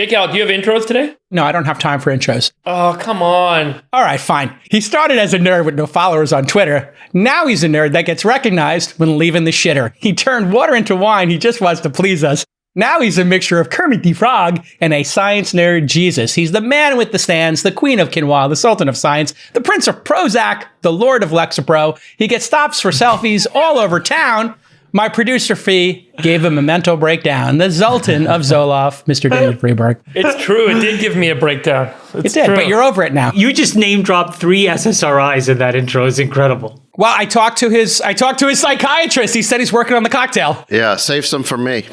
Cal, do you have intros today? No, I don't have time for intros. Oh, come on. All right, fine. He started as a nerd with no followers on Twitter. Now he's a nerd that gets recognized when leaving the shitter. He turned water into wine. He just wants to please us. Now he's a mixture of Kermit the Frog and a science nerd Jesus. He's the man with the stands, the queen of quinoa, the sultan of science, the prince of Prozac, the lord of Lexapro. He gets stops for selfies all over town. My producer Fee gave him a mental breakdown. The Zoltan of Zoloft, Mr. David Freeberg. It's true. It did give me a breakdown. It did, but you're over it now. You just name dropped 3 SSRIs in that intro. It's incredible. Well, I talked to his psychiatrist. He said he's working on the cocktail. Yeah, save some for me.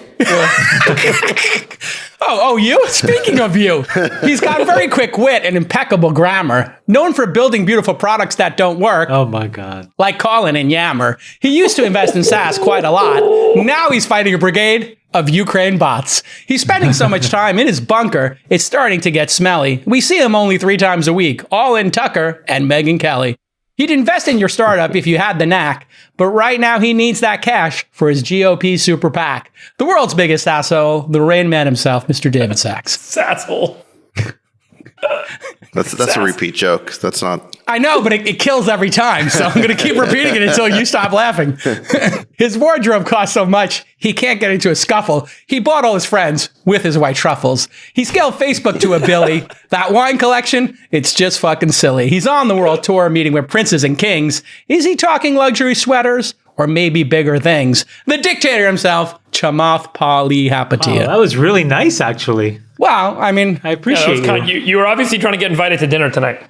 Oh, you? Speaking of you, he's got very quick wit and impeccable grammar. Known for building beautiful products that don't work. Oh my God. Like Colin and Yammer. He used to invest in SaaS quite a lot. Now he's fighting a brigade of Ukraine bots. He's spending so much time in his bunker, it's starting to get smelly. We see him only 3 times a week, all in Tucker and Megyn Kelly. He'd invest in your startup if you had the knack, but right now he needs that cash for his GOP super PAC. The world's biggest asshole, the Rain Man himself, Mr. David Sachs. Sasshole. That's a repeat joke. That's not... I know, but it kills every time, so I'm going to keep repeating it until you stop laughing. His wardrobe costs so much, he can't get into a scuffle. He bought all his friends with his white truffles. He scaled Facebook to a billy. That wine collection, it's just fucking silly. He's on the world tour meeting with princes and kings. Is he talking luxury sweaters? Or maybe bigger things? The dictator himself, Chamath Palihapitiya. Oh, that was really nice, actually. Well, I mean... I appreciate it. You were obviously trying to get invited to dinner tonight.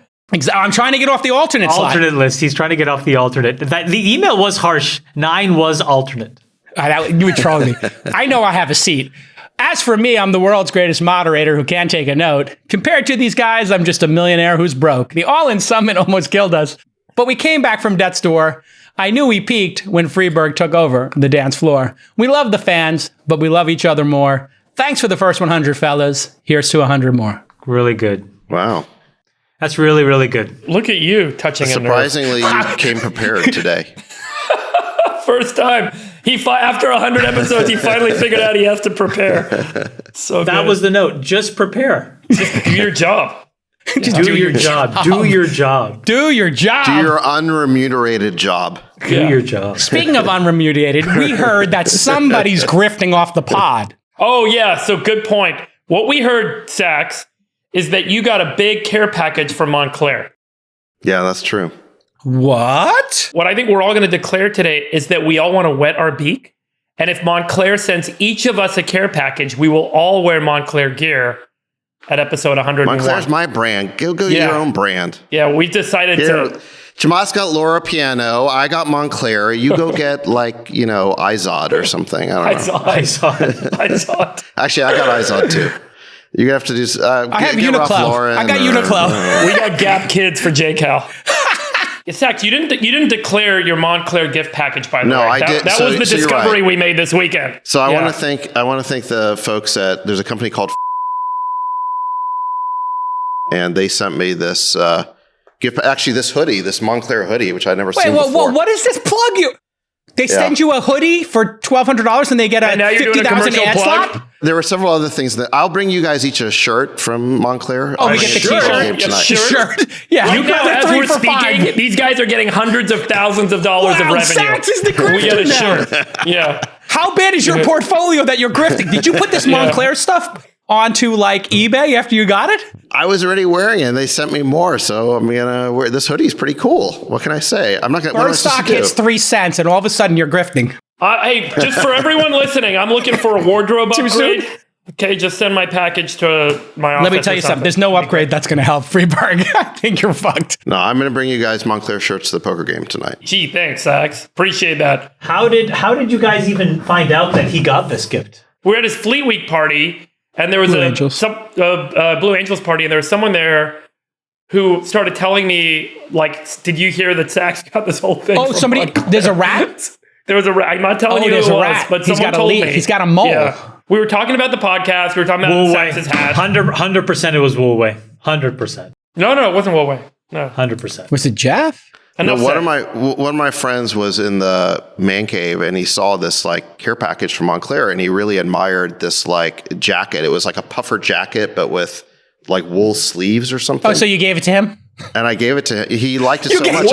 I'm trying to get off the alternate slide. Alternate list. He's trying to get off the alternate. The email was harsh. 9 was alternate. You would troll me. I know I have a seat. As for me, I'm the world's greatest moderator who can't take a note. Compared to these guys, I'm just a millionaire who's broke. The All-In Summit almost killed us. But we came back from death's door. I knew we peaked when Freeberg took over the dance floor. We love the fans, but we love each other more. Thanks for the first 100, fellas. Here's to 100 more. Really good. Wow. That's really, really good. Look at you touching it. Surprisingly, you came prepared today. First time. After 100 episodes, he finally figured out he has to prepare. So that was the note. Just prepare. Just do your job. Do your job. Do your job. Do your job. Do your unremunerated job. Do your job. Speaking of unremunerated, we heard that somebody's grifting off the pod. Oh, yeah. So good point. What we heard, Sax, is that you got a big care package from Montclair. Yeah, that's true. What? What I think we're all going to declare today is that we all want to wet our beak. And if Montclair sends each of us a care package, we will all wear Montclair gear at episode 101. Montclair's my brand. Go your own brand. Yeah, we decided to... Jamal's got Laura Piano. I got Montclair. You go get Izod or something. I don't know. Izod. Actually, I got Izod too. You're going to have to do... I have Uniqlo. I got Uniqlo. We got Gap Kids for J-Cal. Sax, you didn't declare your Montclair gift package, by the way. No, I did. That was the discovery we made this weekend. So I want to thank the folks at... There's a company called... And they sent me this gift, actually this hoodie, this Montclair hoodie, which I'd never seen before. What is this plug? They send you a hoodie for $1,200 and they get a 50,000 ad slot? There were several other things that I'll bring you guys each a shirt from Montclair. Oh, we get the t-shirt? Yeah. Right now, as we're speaking, these guys are getting hundreds of thousands of dollars of revenue. Saks is the grifter We get a now. shirt. Yeah. How bad is your portfolio that you're grifting? Did you put this Montclair stuff onto eBay after you got it? I was already wearing it and they sent me more, so I'm gonna wear this hoodie. Is pretty cool. What can I say? I'm not gonna... Bird stock hits 3 cents and all of a sudden you're grifting. Hey, just for everyone listening, I'm looking for a wardrobe upgrade. Okay, just send my package to my office. Let me tell you something. There's no upgrade that's going to help Freeberg. I think you're fucked. No, I'm going to bring you guys Montclair shirts to the poker game tonight. Gee, thanks, Sax. Appreciate that. How did you guys even find out that he got this gift? We were at his Fleet Week party, and there was Blue Angels party, and there was someone there who started telling me, did you hear that Sax got this whole thing? Oh, somebody, there's a rat? There was a rat. I'm not telling you who it was, but someone told me. He's got a mole. Yeah. We were talking about the podcast. We were talking about Sax's hat. 100% it was WWIII. 100%. No, it wasn't WWIII. No. 100%. Was it Jeff? Enough one said. of my friends was in the man cave and he saw this like care package from Montclair and he really admired this like jacket. It was like a puffer jacket, but with like wool sleeves or something. Oh, so you gave it to him? And I gave it to him. He liked it so much.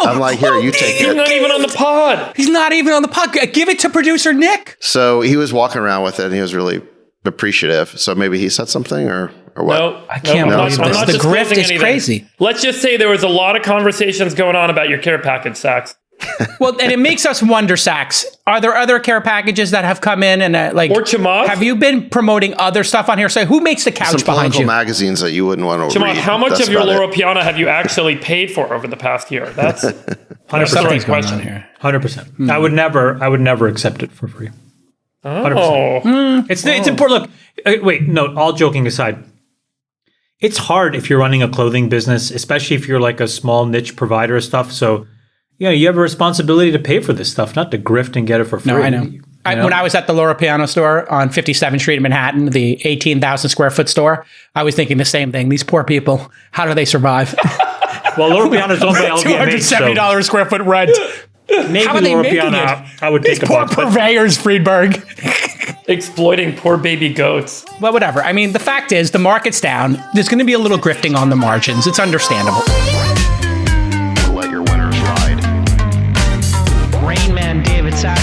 I'm like, here, you take He's it. not even on the pod. He's not even on the podcast. Give it to producer Nick. So he was walking around with it and he was really appreciative. So maybe he said something or what? No, I can't I'm believe not this. The disclosing grift is anything. crazy. Let's just say there was a lot of conversations going on about your care package, Sax. Well, and it makes us wonder, Sax, are there other care packages that have come in and like, Or Chamath? have you been promoting other stuff on here? So who makes the couch Some behind political you? magazines that you wouldn't want to Chamath, read. how much That's of your about Loro it. Piana have you actually paid for over the past year? That's the Something's right going question. on here. 100%. I would never accept it for free. Oh, It's important. Look, wait, no, all joking aside, it's hard if you're running a clothing business, especially if you're like a small niche provider of stuff. So, you have a responsibility to pay for this stuff, not to grift and get it for free. No, I know. When I was at the Laura Piano store on 57th Street in Manhattan, the 18,000 square foot store, I was thinking the same thing. These poor people, how do they survive? Well, Laura Piano's owned by LVMH, $270 a square foot rent. so maybe How are they Laura making Piano, it? I would These take a poor buck. But purveyors, Friedberg. exploiting poor baby goats. Well, whatever. I mean, the fact is, the market's down. There's going to be a little grifting on the margins. It's understandable. Let your winners ride. Rain Man David Sack.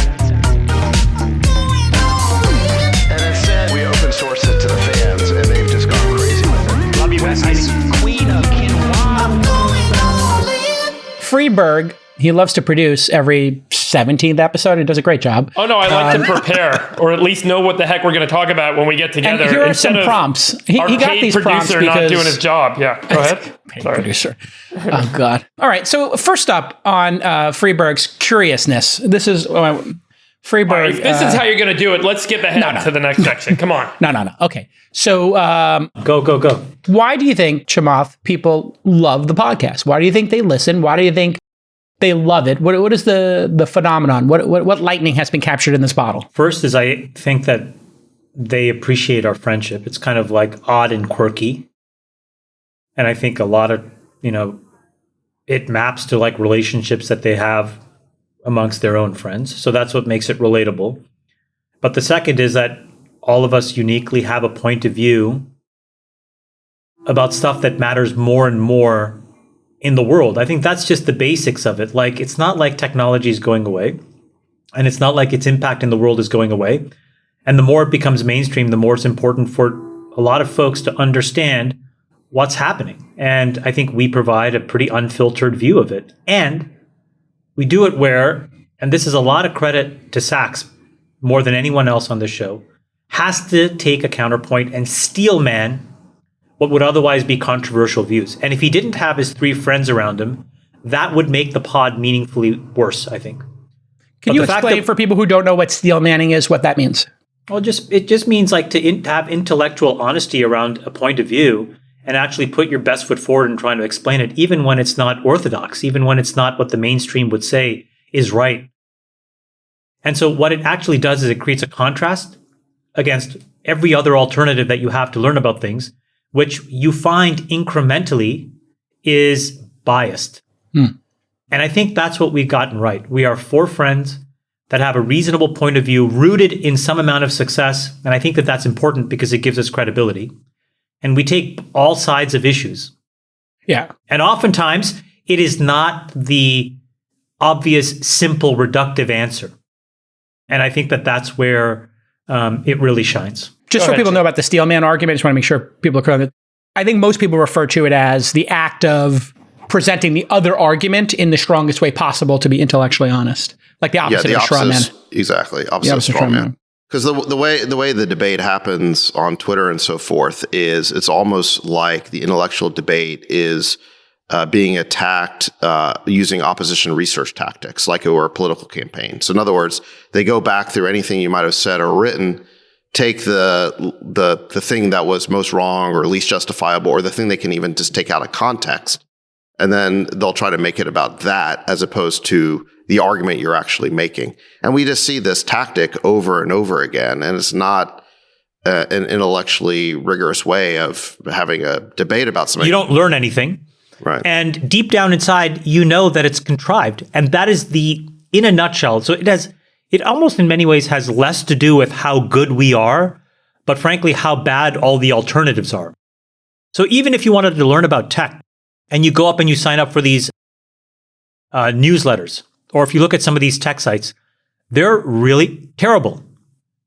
And instead, we open source it to the fans and they've just gone crazy with it. Love you, besties. Queen of Quinoa. Friedberg, he loves to produce every 17th episode. He does a great job. Oh no, I like to prepare, or at least know what the heck we're going to talk about when we get together. And here are instead some of prompts. He our got paid these prompts producer because... not doing his job. Yeah, go ahead. Sorry. Producer. Oh, God. All right. So first up on Freeberg's curiousness. This is Freeberg. If this is how you're going to do it, let's skip ahead to the next section. Come on. No. Okay. So go. why do you think, Chamath, people love the podcast? Why do you think they listen? Why do you think they love it? What is the phenomenon? What lightning has been captured in this bottle? First is I think that they appreciate our friendship. It's kind of like odd and quirky. And I think a lot of, it maps to like relationships that they have amongst their own friends. So that's what makes it relatable. But the second is that all of us uniquely have a point of view about stuff that matters more and more in the world. I think that's just the basics of it. Like, it's not like technology is going away, and it's not like its impact in the world is going away. And the more it becomes mainstream, the more it's important for a lot of folks to understand what's happening. And I think we provide a pretty unfiltered view of it. And we do it where, and this is a lot of credit to Sachs more than anyone else on this show, has to take a counterpoint and steel man what would otherwise be controversial views. And if he didn't have his three friends around him, that would make the pod meaningfully worse, I think. Can you explain for people who don't know what steel manning is, what that means? Well, it just means like to have intellectual honesty around a point of view and actually put your best foot forward in trying to explain it, even when it's not orthodox, even when it's not what the mainstream would say is right. And so what it actually does is it creates a contrast against every other alternative that you have to learn about things, which you find incrementally is biased. And I think that's what we've gotten right. We are four friends that have a reasonable point of view rooted in some amount of success. And I think that that's important because it gives us credibility. And we take all sides of issues. Yeah. And oftentimes it is not the obvious, simple, reductive answer. And I think that that's where it really shines. Just so people know about the steel man argument, I just want to make sure people are clear on it. I think most people refer to it as the act of presenting the other argument in the strongest way possible to be intellectually honest. Like the opposite of a straw man. Exactly. Opposite of straw man. Because the way the debate happens on Twitter and so forth is it's almost like the intellectual debate is being attacked using opposition research tactics, like it were a political campaign. So in other words, they go back through anything you might have said or written, take the thing that was most wrong or least justifiable, or the thing they can even just take out of context, and then they'll try to make it about that as opposed to the argument you're actually making. And we just see this tactic over and over again, and it's not an intellectually rigorous way of having a debate about something. You don't learn anything. Right. And deep down inside, you know that it's contrived. And that is in a nutshell. So it almost in many ways has less to do with how good we are, but frankly, how bad all the alternatives are. So even if you wanted to learn about tech and you go up and you sign up for these newsletters, or if you look at some of these tech sites, they're really terrible.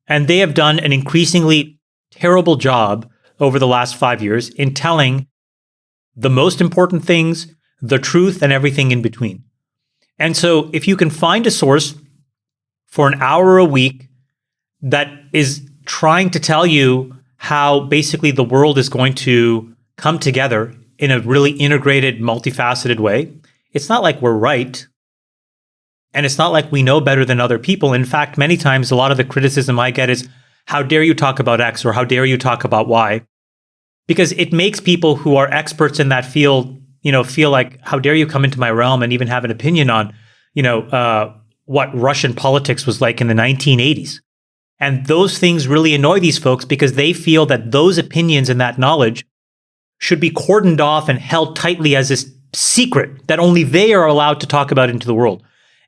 And they have done an increasingly terrible job over the last 5 years in telling the most important things, the truth, and everything in between. And so if you can find a source for an hour a week that is trying to tell you how basically the world is going to come together in a really integrated, multifaceted way, it's not like we're right. And it's not like we know better than other people. In fact, many times, a lot of the criticism I get is, how dare you talk about X or how dare you talk about Y? Because it makes people who are experts in that field, feel like, how dare you come into my realm and even have an opinion on, what Russian politics was like in the 1980s. And those things really annoy these folks because they feel that those opinions and that knowledge should be cordoned off and held tightly as this secret that only they are allowed to talk about into the world.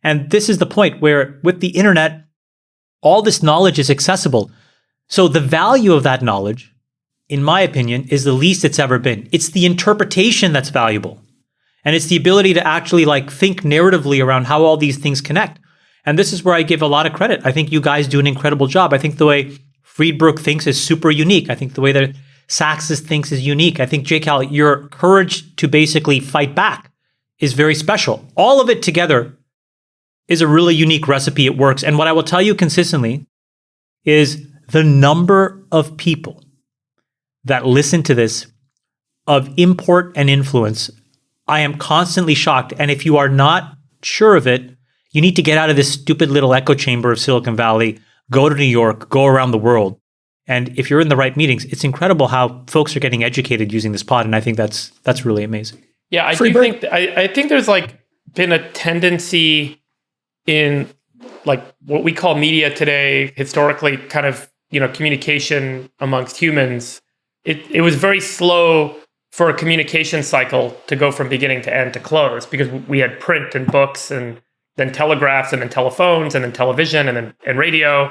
And this is the point where with the internet, all this knowledge is accessible. So the value of that knowledge, in my opinion, is the least it's ever been. It's the interpretation that's valuable. And it's the ability to actually think narratively around how all these things connect. And this is where I give a lot of credit. I think you guys do an incredible job. I think the way Friedberg thinks is super unique. I think the way that Sachs thinks is unique. I think, J.Cal., your courage to basically fight back is very special. All of it together is a really unique recipe. It works. And what I will tell you consistently is the number of people that listen to this of import and influence. I am constantly shocked. And if you are not sure of it, you need to get out of this stupid little echo chamber of Silicon Valley, go to New York, go around the world. And if you're in the right meetings, it's incredible how folks are getting educated using this pod. And I think that's really amazing. Yeah, I think there's been a tendency in what we call media today, historically kind of, communication amongst humans. It was very slow for a communication cycle to go from beginning to end to close because we had print and books and then telegraphs and then telephones and then television and then radio.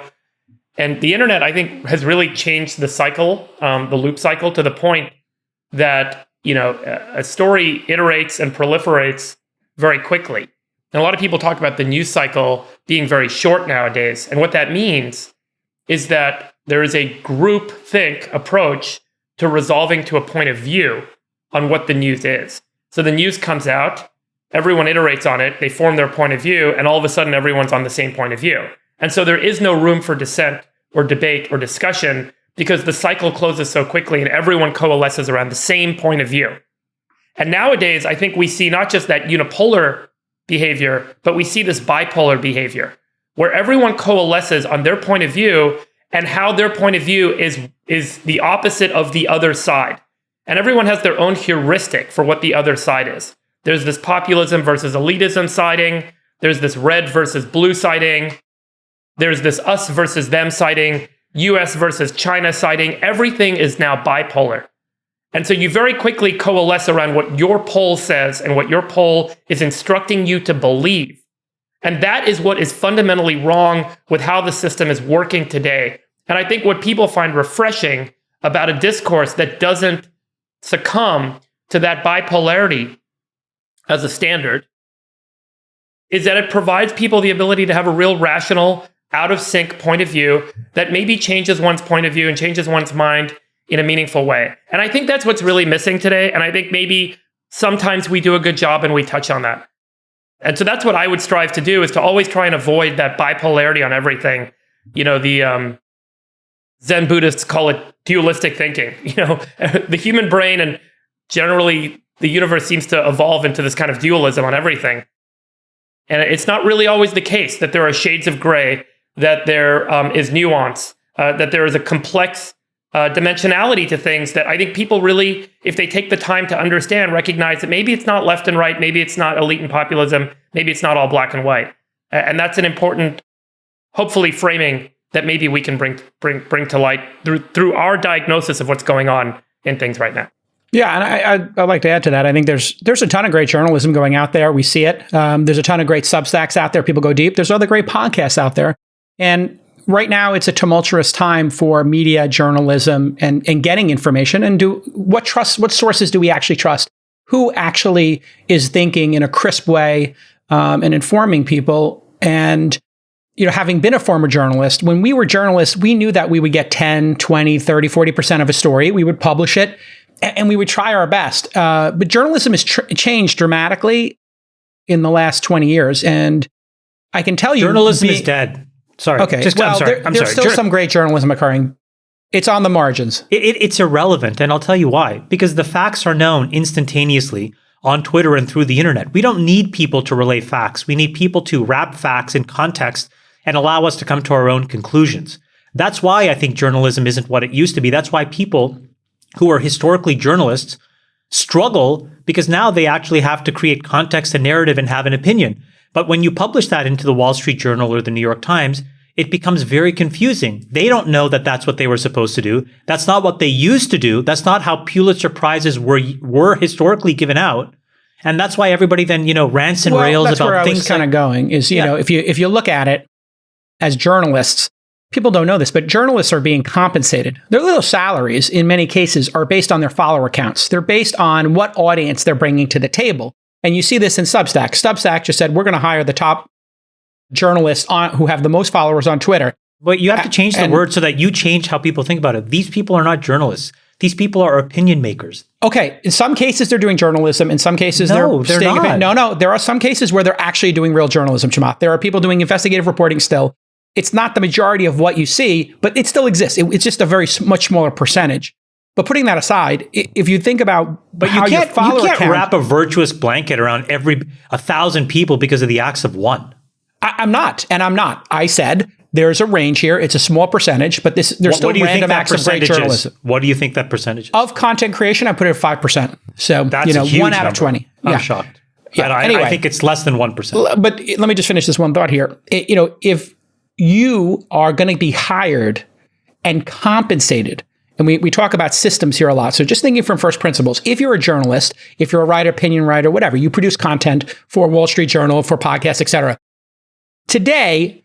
And the internet, I think, has really changed the cycle, the loop cycle, to the point that, a story iterates and proliferates very quickly. And a lot of people talk about the news cycle being very short nowadays. And what that means is that there is a groupthink approach to resolving to a point of view on what the news is. So the news comes out, everyone iterates on it, they form their point of view, and all of a sudden everyone's on the same point of view. And so there is no room for dissent or debate or discussion because the cycle closes so quickly and everyone coalesces around the same point of view. And nowadays, I think we see not just that unipolar behavior, but we see this bipolar behavior where everyone coalesces on their point of view and how their point of view is the opposite of the other side. And everyone has their own heuristic for what the other side is. There's this populism versus elitism siding. There's this red versus blue siding. There's this us versus them siding, US versus China siding. Everything is now bipolar. And so you very quickly coalesce around what your poll says and what your poll is instructing you to believe. And that is what is fundamentally wrong with how the system is working today. And I think what people find refreshing about a discourse that doesn't succumb to that bipolarity as a standard is that it provides people the ability to have a real rational, out of sync point of view that maybe changes one's point of view and changes one's mind in a meaningful way. And I think that's what's really missing today. And I think maybe sometimes we do a good job and we touch on that. And so that's what I would strive to do, is to always try and avoid that bipolarity on everything. The Zen Buddhists call it dualistic thinking. The human brain and generally the universe seems to evolve into this kind of dualism on everything. And it's not really always the case that there are shades of gray, that there is nuance, that there is a complex dimensionality to things that I think people really, if they take the time to understand, recognize that maybe it's not left and right, maybe it's not elite and populism, maybe it's not all black and white. And that's an important, hopefully, framing that maybe we can bring to light through our diagnosis of what's going on in things right now. Yeah, and I'd like to add to that. I think there's a ton of great journalism going out there. We see it. There's a ton of great Substacks out there. People go deep. There's other great podcasts out there. And right now, it's a tumultuous time for media, journalism, and getting information. And what sources do we actually trust? Who actually is thinking in a crisp way and informing people? And having been a former journalist, when we were journalists, we knew that we would get 10, 20, 30, 40% of a story. We would publish it. And we would try our best. But journalism has changed dramatically in the last 20 years. And I can tell you... Journalism is dead. Sorry. Okay. I'm sorry. There's still some great journalism occurring. It's on the margins. It's irrelevant. And I'll tell you why. Because the facts are known instantaneously on Twitter and through the internet. We don't need people to relay facts. We need people to wrap facts in context and allow us to come to our own conclusions. That's why I think journalism isn't what it used to be. That's why people who are historically journalists struggle, because now they actually have to create context and narrative and have an opinion. But when you publish that into the Wall Street Journal or the New York Times, it becomes very confusing. They don't know that that's what they were supposed to do. That's not what they used to do. That's not how Pulitzer Prizes were historically given out. And that's why everybody then, rants and rails that's about where things. I was kind of going is, if you look at it as journalists, people don't know this, but journalists are being compensated. Their little salaries, in many cases, are based on their follower counts. They're based on what audience they're bringing to the table. And you see this in Substack. Substack just said, we're going to hire the top journalists who have the most followers on Twitter. But you have to change the word so that you change how people think about it. These people are not journalists. These people are opinion makers. Okay. In some cases, they're doing journalism. In some cases, they're not. No. There are some cases where they're actually doing real journalism, Chamath. There are people doing investigative reporting still. It's not the majority of what you see, but it still exists. It's just a much smaller percentage. But putting that aside, if you think about you can't wrap a virtuous blanket around 1,000 people because of the acts of one. I'm not. I said there's a range here. It's a small percentage, but there's still random acts of great journalism. What do you think that percentage is? Of content creation, I put it at 5%. So that's a huge 1 out of number. 20. I'm shocked. Yeah. Anyway, I think it's less than 1%. But let me just finish this one thought here. If you are going to be hired and compensated, and we talk about systems here a lot. So just thinking from first principles, if you're a journalist, if you're a writer, opinion writer, whatever, you produce content for Wall Street Journal, for podcasts, etc. Today,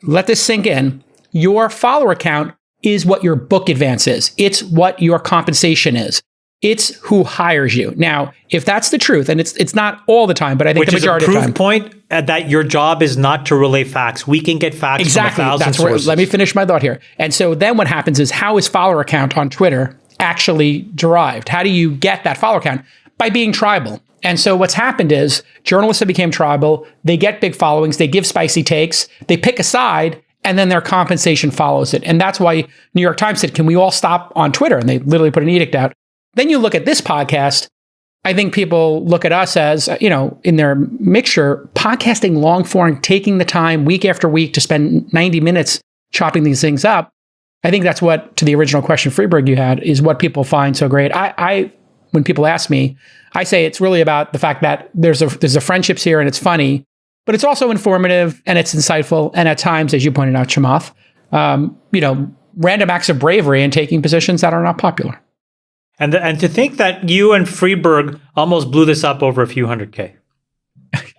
let this sink in. Your follower count is what your book advance is. It's what your compensation is. It's who hires you. Now, if that's the truth, and it's not all the time, but I think the majority of the time. Which is a proof point that your job is not to relay facts. We can get facts from 1,000 sources. Let me finish my thought here. And so then what happens is, how is follower count on Twitter actually derived? How do you get that follower count? By being tribal. And so what's happened is journalists have become tribal. They get big followings. They give spicy takes. They pick a side, and then their compensation follows it. And that's why New York Times said, can we all stop on Twitter? And they literally put an edict out. Then you look at this podcast, I think people look at us as, in their mixture, podcasting long form, taking the time week after week to spend 90 minutes chopping these things up. I think that's what, to the original question, Freeberg, you had, is what people find so great. When people ask me, I say it's really about the fact that there's a friendships here and it's funny, but it's also informative and it's insightful. And at times, as you pointed out, Chamath, random acts of bravery and taking positions that are not popular. And to think that you and Freeberg almost blew this up over a few 100K.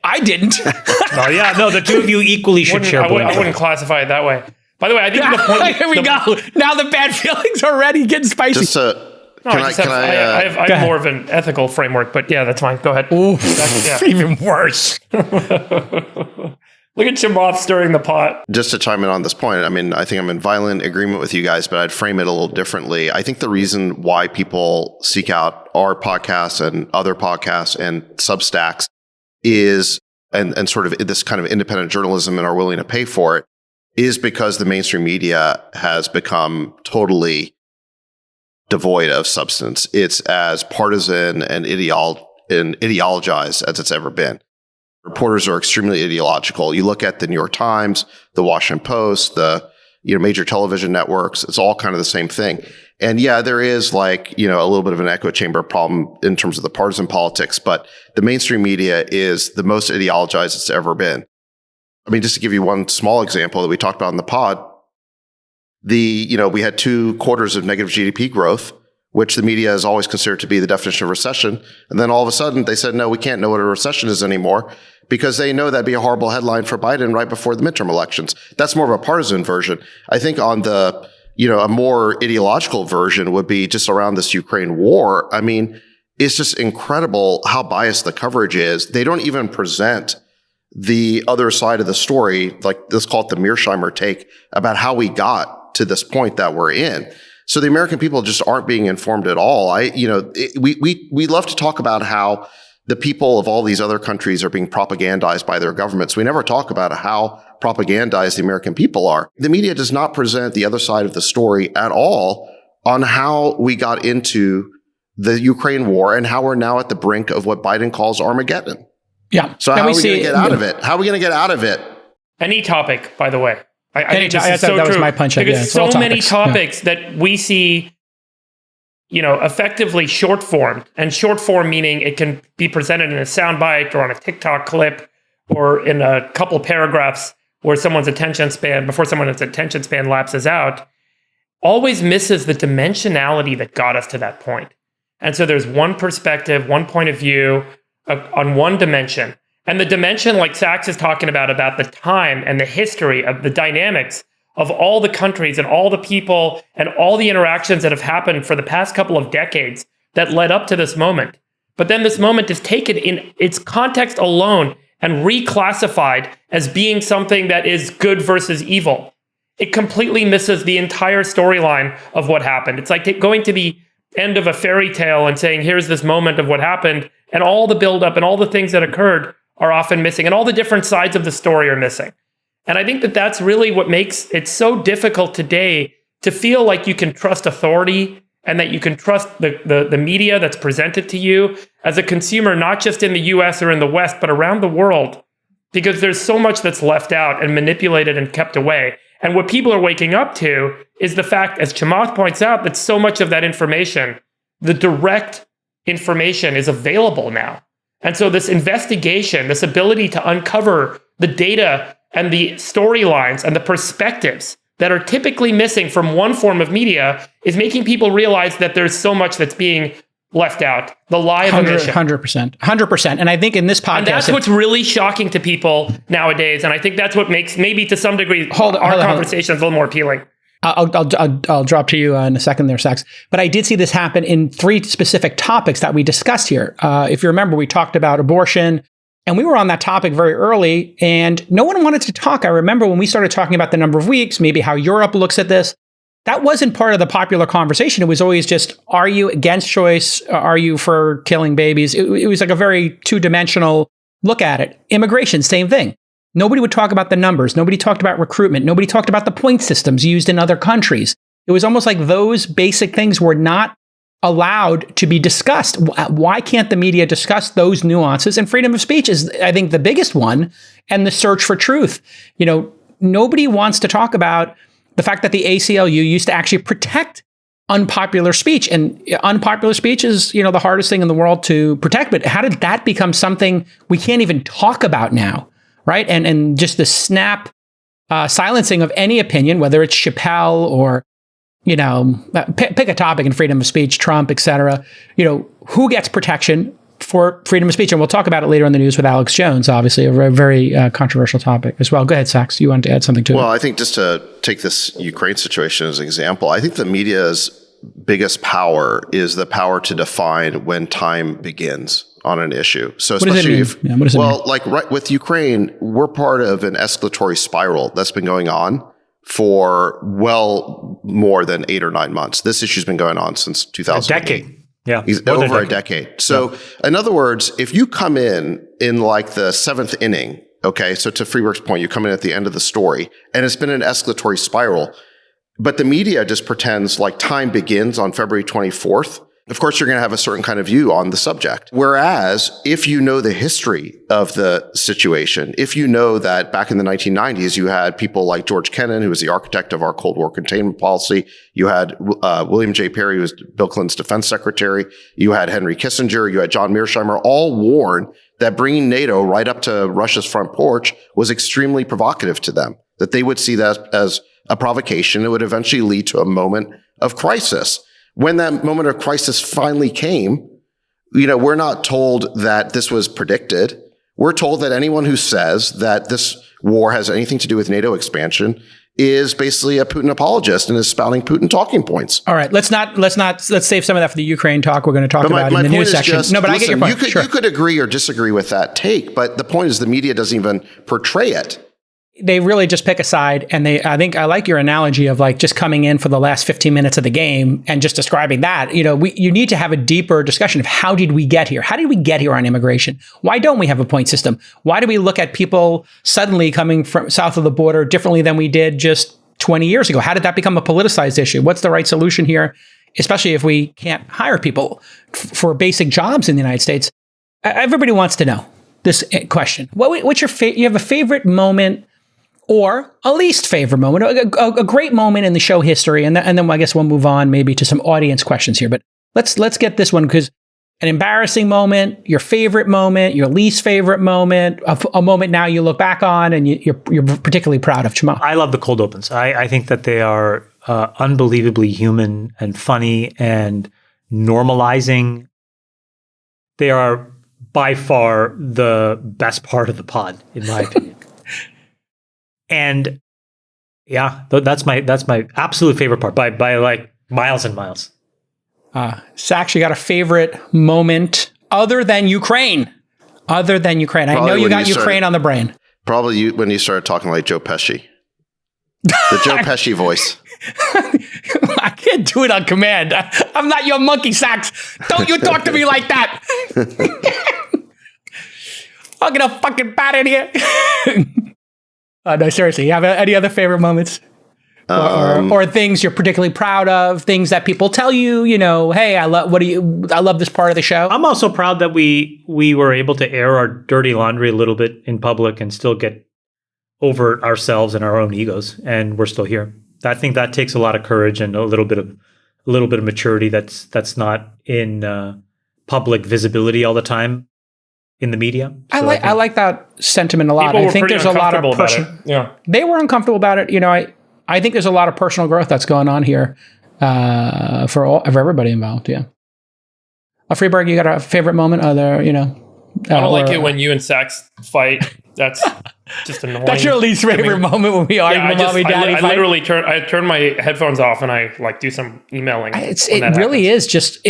I didn't. Oh yeah, no, the two of you equally should share. I wouldn't classify it that way. By the way, I think the point. Here we go. Now the bad feelings are already getting spicy. I have more of an ethical framework, but yeah, that's fine. Go ahead. Even worse. Look at Chamath stirring the pot. Just to chime in on this point, I mean, I think I'm in violent agreement with you guys, but I'd frame it a little differently. I think the reason why people seek out our podcasts and other podcasts and Substacks is, and sort of this kind of independent journalism and are willing to pay for it, is because the mainstream media has become totally devoid of substance. It's as partisan and ideologized as it's ever been. Reporters are extremely ideological. You look at the New York Times, the Washington Post, the major television networks. It's all kind of the same thing. And yeah, there is a little bit of an echo chamber problem in terms of the partisan politics, but the mainstream media is the most ideologized it's ever been. I mean, just to give you one small example that we talked about in the pod, we had 2 quarters of negative GDP growth. which the media has always considered to be the definition of recession. And then all of a sudden they said, no, we can't know what a recession is anymore because they know that'd be a horrible headline for Biden right before the midterm elections. That's more of a partisan version. I think on the, a more ideological version would be just around this Ukraine war. I mean, it's just incredible how biased the coverage is. They don't even present the other side of the story, like let's call it the Mearsheimer take about how we got to this point that we're in. So the American people just aren't being informed at all. We love to talk about how the people of all these other countries are being propagandized by their governments. We never talk about how propagandized the American people are. The media does not present the other side of the story at all on how we got into the Ukraine war and how we're now at the brink of what Biden calls Armageddon. Yeah. So how are we going to get out of it? How are we going to get out of it? Any topic, by the way. I think this is so true. Was my punch because yeah, so many topics that we see, effectively short formed, and short form meaning it can be presented in a soundbite or on a TikTok clip or in a couple paragraphs where someone's attention span lapses out, always misses the dimensionality that got us to that point. And so there's one perspective, one point of view on one dimension. And the dimension, like Sachs is talking about the time and the history of the dynamics of all the countries and all the people and all the interactions that have happened for the past couple of decades that led up to this moment. But then this moment is taken in its context alone and reclassified as being something that is good versus evil. It completely misses the entire storyline of what happened. It's like going to the end of a fairy tale and saying, here's this moment of what happened, and all the buildup and all the things that occurred are often missing, and all the different sides of the story are missing. And I think that that's really what makes it so difficult today to feel like you can trust authority and that you can trust the media that's presented to you as a consumer, not just in the US or in the West, but around the world, because there's so much that's left out and manipulated and kept away. And what people are waking up to is the fact, as Chamath points out, that so much of that information, the direct information, is available now. And so this investigation, this ability to uncover the data and the storylines and the perspectives that are typically missing from one form of media is making people realize that there's so much that's being left out. The lie of omission. 100%. And I think in this podcast... And that's what's really shocking to people nowadays. And I think that's what makes, maybe to some degree, our conversations a little more appealing. I'll drop to you in a second there, Sachs. But I did see this happen in 3 specific topics that we discussed here. If you remember, we talked about abortion, and we were on that topic very early, and no one wanted to talk. I remember when we started talking about the number of weeks, maybe how Europe looks at this. That wasn't part of the popular conversation. It was always just, are you against choice? Are you for killing babies? It was like a very two-dimensional look at it. Immigration, same thing. Nobody would talk about the numbers. Nobody talked about recruitment. Nobody talked about the point systems used in other countries. It was almost like those basic things were not allowed to be discussed. Why can't the media discuss those nuances? And freedom of speech is, I think, the biggest one, and the search for truth. Nobody wants to talk about the fact that the ACLU used to actually protect unpopular speech. And unpopular speech is, the hardest thing in the world to protect. But how did that become something we can't even talk about now? Right. And just the snap silencing of any opinion, whether it's Chappelle or, pick a topic in freedom of speech, Trump, et cetera, who gets protection for freedom of speech? And we'll talk about it later in the news with Alex Jones, obviously, a very, very controversial topic as well. Go ahead, Sachs. You wanted to add something to it? Well, I think just to take this Ukraine situation as an example, I think the media's biggest power is the power to define when time begins on an issue. So especially like with Ukraine, we're part of an escalatory spiral that's been going on for well more than 8 or 9 months. This issue's been going on since 2008. A decade. Yeah. Over a decade. So in other words, if you come in like the 7th inning, okay, so to Freeberg's point, you come in at the end of the story and it's been an escalatory spiral, but the media just pretends like time begins on February 24th. Of course, you're going to have a certain kind of view on the subject. Whereas if you know the history of the situation, if you know that back in the 1990s, you had people like George Kennan, who was the architect of our Cold War containment policy. You had William J. Perry, who was Bill Clinton's defense secretary. You had Henry Kissinger. You had John Mearsheimer, all warned that bringing NATO right up to Russia's front porch was extremely provocative to them, that they would see that as a provocation. It would eventually lead to a moment of crisis. when that moment of crisis finally came, we're not told that this was predicted. We're told that anyone who says that this war has anything to do with NATO expansion is basically a Putin apologist and is spouting Putin talking points. All right, let's save some of that for the Ukraine talk we're going to talk about in the news section. I get your point. You could agree or disagree with that take, but the point is the media doesn't even portray it. They really just pick a side, and I think I like your analogy of like just coming in for the last 15 minutes of the game and just describing that. You need to have a deeper discussion of how did we get here? How did we get here on immigration? Why don't we have a point system? Why do we look at people suddenly coming from south of the border differently than we did just 20 years ago? How did that become a politicized issue? What's the right solution here, especially if we can't hire people for basic jobs in the United States? Everybody wants to know this question. What's your you have a favorite moment or a least favorite moment, a great moment in the show history, and then I guess we'll move on maybe to some audience questions here. But let's get this one, because an embarrassing moment, your favorite moment, your least favorite moment, a moment now you look back on and you're particularly proud of. Jamal. I love the cold opens. I think that they are unbelievably human and funny and normalizing. They are by far the best part of the pod, in my opinion. And yeah, that's my absolute favorite part by like miles and miles. Sax, you got a favorite moment other than Ukraine? I know you got Ukraine on the brain. Probably when you started talking like Joe Pesci. The Joe Pesci voice. I can't do it on command. I'm not your monkey, Sax. Don't you talk to me like that. I'm gonna fucking bat in here. No, seriously, you have any other favorite moments? Or things you're particularly proud of, things that people tell you, hey, I love this part of the show. I'm also proud that we were able to air our dirty laundry a little bit in public and still get over ourselves and our own egos, and we're still here. I think that takes a lot of courage and a little bit of maturity that's not in public visibility all the time in the media. So I like that sentiment a lot. I think there's a lot of personal. Yeah, they were uncomfortable about it. I think there's a lot of personal growth that's going on here for everybody involved. Yeah. Freeberg, you got a favorite moment? I don't like it when you and Sax fight. That's just annoying. That's your least favorite moment when we argue. I literally turn my headphones off and I like do some emailing. It really is just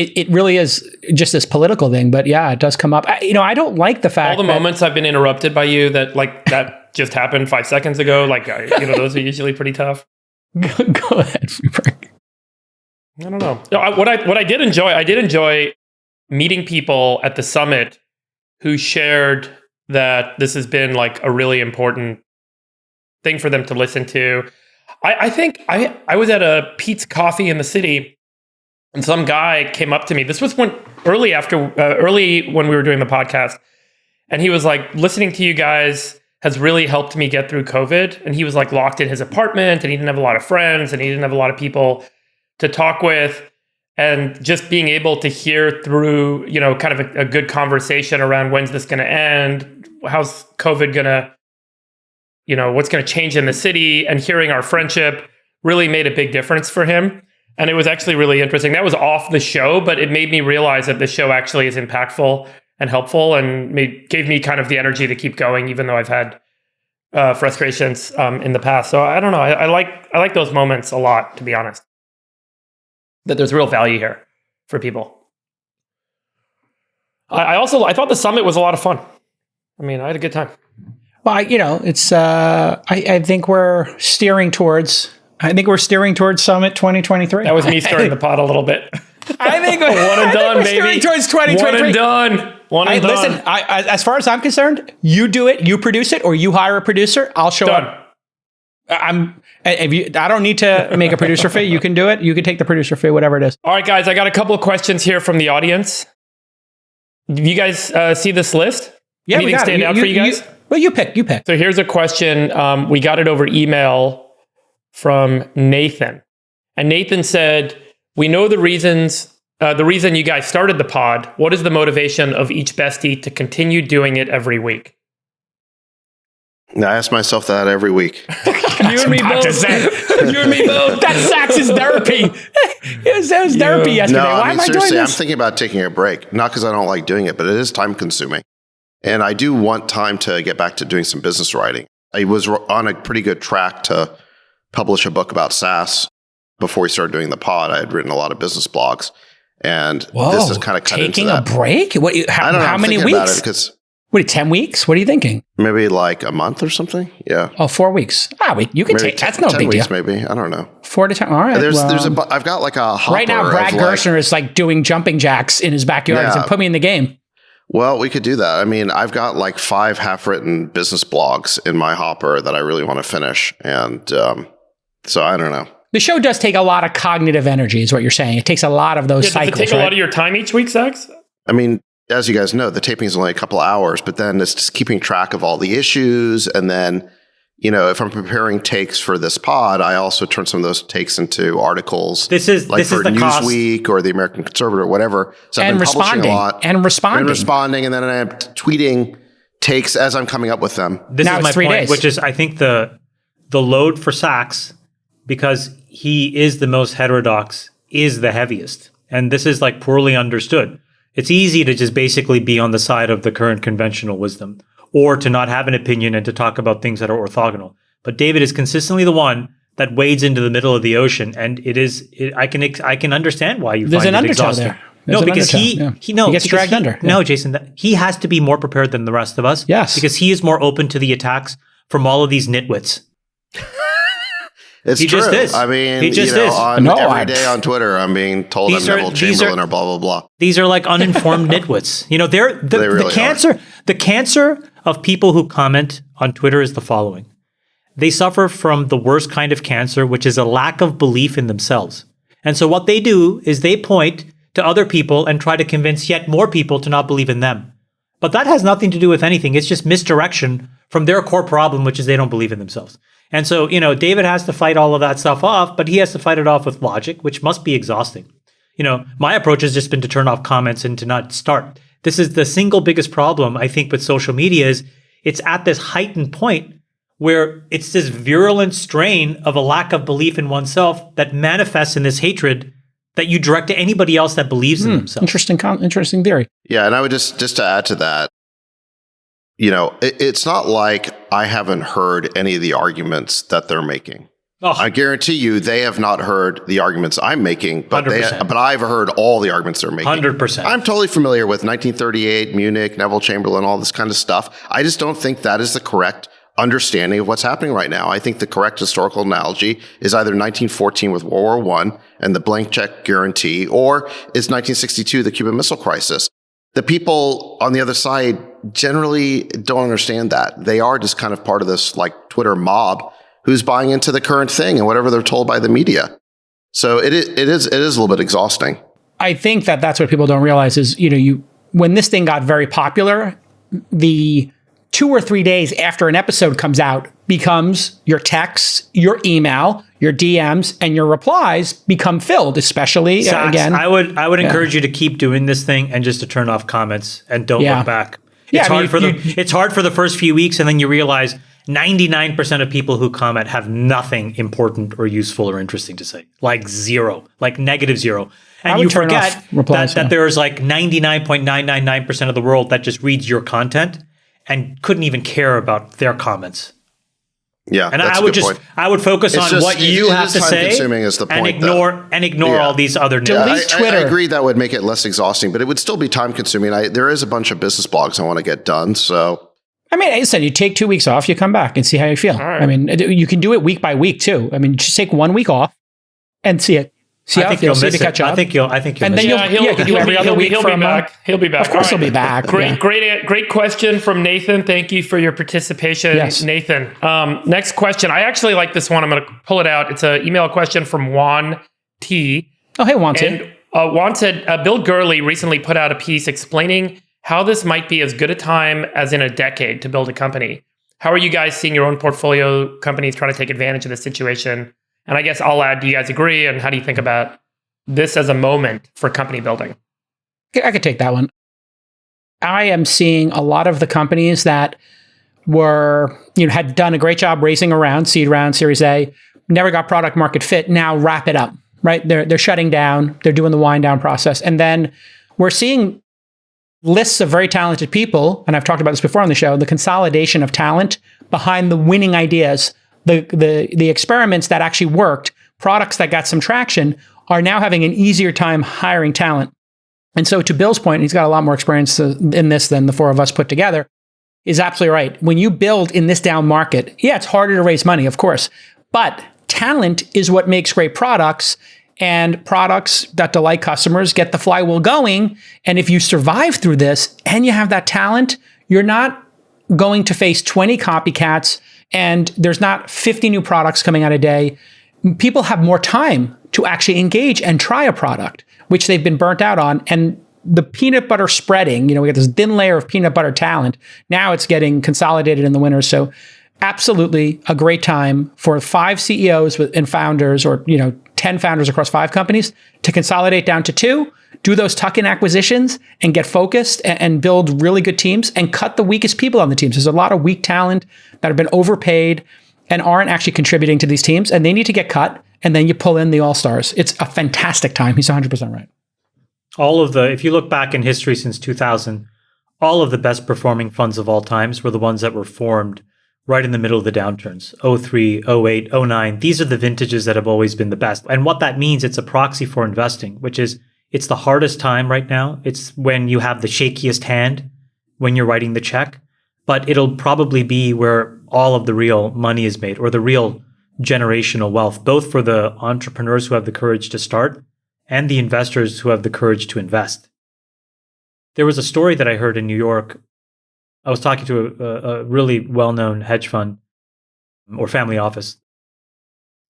this political thing. But yeah, it does come up. I don't like the fact all the moments I've been interrupted by you that just happened 5 seconds ago. Those are usually pretty tough. Go ahead, Freeberg. I don't know. What I did enjoy meeting people at the summit who shared that this has been like a really important thing for them to listen to. I think I was at a Pete's Coffee in the city, and some guy came up to me. This was early when we were doing the podcast, and he was like, listening to you guys has really helped me get through COVID. And he was like locked in his apartment, and he didn't have a lot of friends, and he didn't have a lot of people to talk with. And just being able to hear through, kind of a good conversation around when's this going to end, how's COVID going to, what's going to change in the city, and hearing our friendship really made a big difference for him. And it was actually really interesting. That was off the show, but it made me realize that the show actually is impactful and helpful, and gave me kind of the energy to keep going, even though I've had frustrations in the past. So I don't know. I like those moments a lot, to be honest. That there's real value here for people. I thought the summit was a lot of fun. I had a good time. Well, it's. I think we're steering towards. Summit 2023. That was me stirring the pot a little bit. I think one and done, baby. Steering towards 2023. One and done. Listen, as far as I'm concerned, you do it, you produce it, or you hire a producer. I'll show up. I don't need to make a producer fee. You can do it. You can take the producer fee, whatever it is. All right, guys, I got a couple of questions here from the audience. Do you guys see this list? Yeah, anything we got stand out for you guys? You pick. So here's a question. We got it over email from Nathan. And Nathan said, we know the reason you guys started the pod. What is the motivation of each bestie to continue doing it every week? I ask myself that every week. You and me both. You and me both. That's Sax's therapy. It was therapy yesterday. No, Why am I doing seriously, I'm this? thinking about taking a break. Not because I don't like doing it, but it is time consuming. And I do want time to get back to doing some business writing. I was on a pretty good track to publish a book about SaaS before we started doing the pod. I had written a lot of business blogs. And this is kind of cut into that. Taking a break? What? I don't know. How I'm many thinking about weeks? it because What, 10 weeks? What are you thinking? maybe like a month or something. Yeah. Oh, 4 weeks. Wait, you can Maybe take, that's no 10 big weeks, deal. maybe. I don't know. 4 to 10. All right. I've got like a hopper right now, Brad of like, Gerstner is like doing jumping jacks in his backyard. He's Yeah. like, put me in the game. well, we could do that. I mean, I've got like 5 half-written business blogs in my hopper that I really want to finish. And so I don't know. The show does take a lot of cognitive energy, is what you're saying. It takes a lot of those Does it cycles. take a lot of your time each week, Sax? I mean, as you guys know, the taping is only a couple hours, but then it's just keeping track of all the issues. And then, if I'm preparing takes for this pod, I also turn some of those takes into articles. This is for the cost. Newsweek or the American Conservator or whatever. So I've And been publishing responding. a lot. And responding. And then I'm tweeting takes as I'm coming up with them. This Now is it's my 3 point, days. which is I think the load for Sachs, because he is the most heterodox, is the heaviest. And this is like poorly understood. It's easy to just basically be on the side of the current conventional wisdom or to not have an opinion and to talk about things that are orthogonal. But David is consistently the one that wades into the middle of the ocean. And I can understand why you There's find an it undertow exhausting. there. There's No, an because undertow, he gets dragged under. No, Jason, he has to be more prepared than the rest of us. Yes. Because he is more open to the attacks from all of these nitwits. It's He true. just is. I mean, He just is. every day on Twitter, I'm being told I'm Neville Chamberlain or blah, blah, blah. These are like uninformed nitwits. They're They really the cancer. The cancer of people who comment on Twitter is the following: they suffer from the worst kind of cancer, which is a lack of belief in themselves. And so what they do is they point to other people and try to convince yet more people to not believe in them. But that has nothing to do with anything. It's just misdirection from their core problem, which is they don't believe in themselves. And so, David has to fight all of that stuff off, but he has to fight it off with logic, which must be exhausting. My approach has just been to turn off comments and to not start. This is the single biggest problem, I think, with social media is it's at this heightened point where it's this virulent strain of a lack of belief in oneself that manifests in this hatred that you direct to anybody else that believes in themselves. Interesting theory. Yeah, and I would just to add to that, it's not like I haven't heard any of the arguments that they're making. Oh. I guarantee you they have not heard the arguments I'm making, but 100%. but I've heard all the arguments they're making. 100%. I'm totally familiar with 1938, Munich, Neville Chamberlain, all this kind of stuff. I just don't think that is the correct understanding of what's happening right now. I think the correct historical analogy is either 1914 with World War I and the blank check guarantee, or is 1962, the Cuban Missile Crisis. The people on the other side generally don't understand that. They are just kind of part of this like Twitter mob who's buying into the current thing and whatever they're told by the media. So it is a little bit exhausting. I think that's what people don't realize is, when this thing got very popular, the 2 or 3 days after an episode comes out becomes your texts, your email, your DMs, and your replies become filled, especially Sachs, again. I would encourage you to keep doing this thing and just to turn off comments and don't look back. Yeah, It's hard for the first few weeks, and then you realize 99% of people who comment have nothing important or useful or interesting to say. Like zero, like negative zero. And you forget that there's like 99.999% of the world that just reads your content and couldn't even care about their comments. Yeah, and that's I would focus on what you have to say and ignore all these other Delete Twitter. I agree that would make it less exhausting, but it would still be time consuming. There is a bunch of business blogs I want to get done. So, I mean, I said you take 2 weeks off, you come back and see how you feel. Right. I mean, you can do it week by week too. I mean, just take 1 week off and see it. See how it feels. See to catch up. I think you'll. And then you can do every other week for a month. He'll be back. Of course, he'll be back. Great question from Nathan. Thank you for your participation, Nathan. Next question. I actually like this one. I'm going to pull it out. It's an email question from Juan T. Oh, hey, Juan T. And Juan said, Bill Gurley recently put out a piece explaining how this might be as good a time as in a decade to build a company. How are you guys seeing your own portfolio companies trying to take advantage of this situation? And I guess I'll add, do you guys agree? And how do you think about this as a moment for company building? I could take that one. I am seeing a lot of the companies that had done a great job raising a round, seed round, Series A, never got product market fit. Now wrap it up, right? They're shutting down. They're doing the wind down process. And then we're seeing lists of very talented people, and I've talked about this before on the show, the consolidation of talent behind the winning ideas, the experiments that actually worked, products that got some traction, are now having an easier time hiring talent. And so to Bill's point, he's got a lot more experience in this than the four of us put together, is absolutely right. When you build in this down market, yeah, it's harder to raise money, of course, but talent is what makes great products, and products that delight customers get the flywheel going. And if you survive through this and you have that talent, you're not going to face 20 copycats and there's not 50 new products coming out a day. People have more time to actually engage and try a product, which they've been burnt out on. And the peanut butter spreading, we got this thin layer of peanut butter talent. Now it's getting consolidated in the winners. So absolutely a great time for 5 CEOs and founders, or 10 founders across 5 companies, to consolidate down to 2, do those tuck-in acquisitions and get focused and build really good teams and cut the weakest people on the teams. There's a lot of weak talent that have been overpaid and aren't actually contributing to these teams, and they need to get cut, and then you pull in the all-stars. It's a fantastic time. He's 100% right. If you look back in history since 2000, all of the best performing funds of all times were the ones that were formed right in the middle of the downturns, 03, 08, 09. These are the vintages that have always been the best. And what that means, it's a proxy for investing, which is it's the hardest time right now. It's when you have the shakiest hand when you're writing the check, but it'll probably be where all of the real money is made, or the real generational wealth, both for the entrepreneurs who have the courage to start and the investors who have the courage to invest. There was a story that I heard in New York. I was talking to a really well-known hedge fund or family office,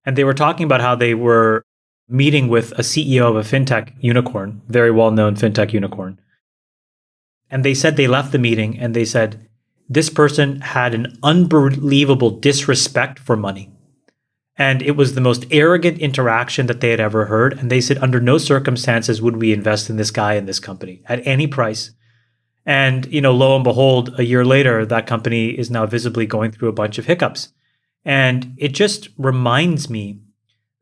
and they were talking about how they were meeting with a CEO of a fintech unicorn, very well-known fintech unicorn. And they said they left the meeting and they said, this person had an unbelievable disrespect for money. And it was the most arrogant interaction that they had ever heard. And they said, under no circumstances would we invest in this guy and this company at any price. And, lo and behold, a year later, that company is now visibly going through a bunch of hiccups. And it just reminds me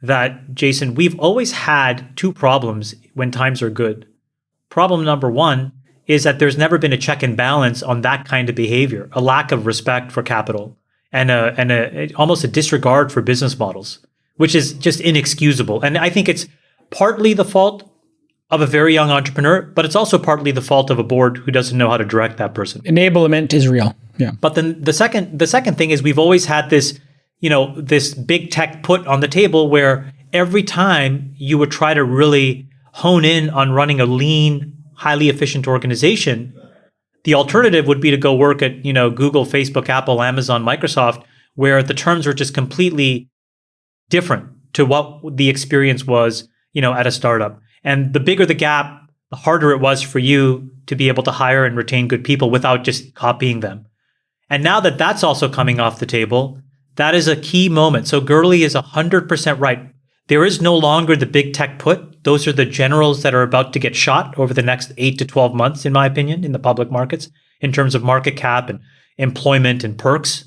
that, Jason, we've always had 2 problems when times are good. Problem number 1 is that there's never been a check and balance on that kind of behavior, a lack of respect for capital and almost a disregard for business models, which is just inexcusable. And I think it's partly the fault of a very young entrepreneur, but it's also partly the fault of a board who doesn't know how to direct that person. Enablement is real. Yeah. But then the second thing is we've always had this, this big tech put on the table where every time you would try to really hone in on running a lean, highly efficient organization, the alternative would be to go work at, Google, Facebook, Apple, Amazon, Microsoft, where the terms were just completely different to what the experience was, at a startup. And the bigger the gap, the harder it was for you to be able to hire and retain good people without just copying them. And now that that's also coming off the table, that is a key moment. So Gurley is 100% right. There is no longer the big tech put. Those are the generals that are about to get shot over the next 8 to 12 months, in my opinion, in the public markets, in terms of market cap and employment and perks.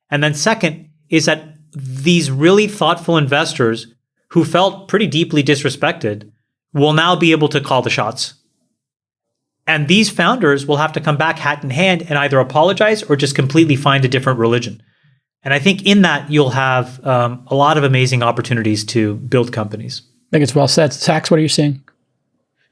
And then second is that these really thoughtful investors who felt pretty deeply disrespected will now be able to call the shots. And these founders will have to come back hat in hand and either apologize or just completely find a different religion. And I think in that, you'll have a lot of amazing opportunities to build companies. I think it's well said. Sachs, what are you seeing?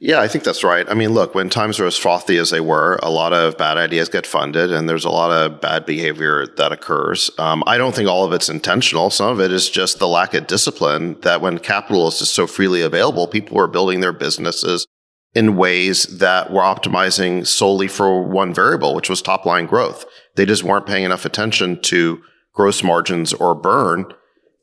Yeah, I think that's right. I mean, look, when times are as frothy as they were, a lot of bad ideas get funded and there's a lot of bad behavior that occurs. I don't think all of it's intentional. Some of it is just the lack of discipline that when capital is just so freely available, people were building their businesses in ways that were optimizing solely for one variable, which was top line growth. They just weren't paying enough attention to gross margins or burn.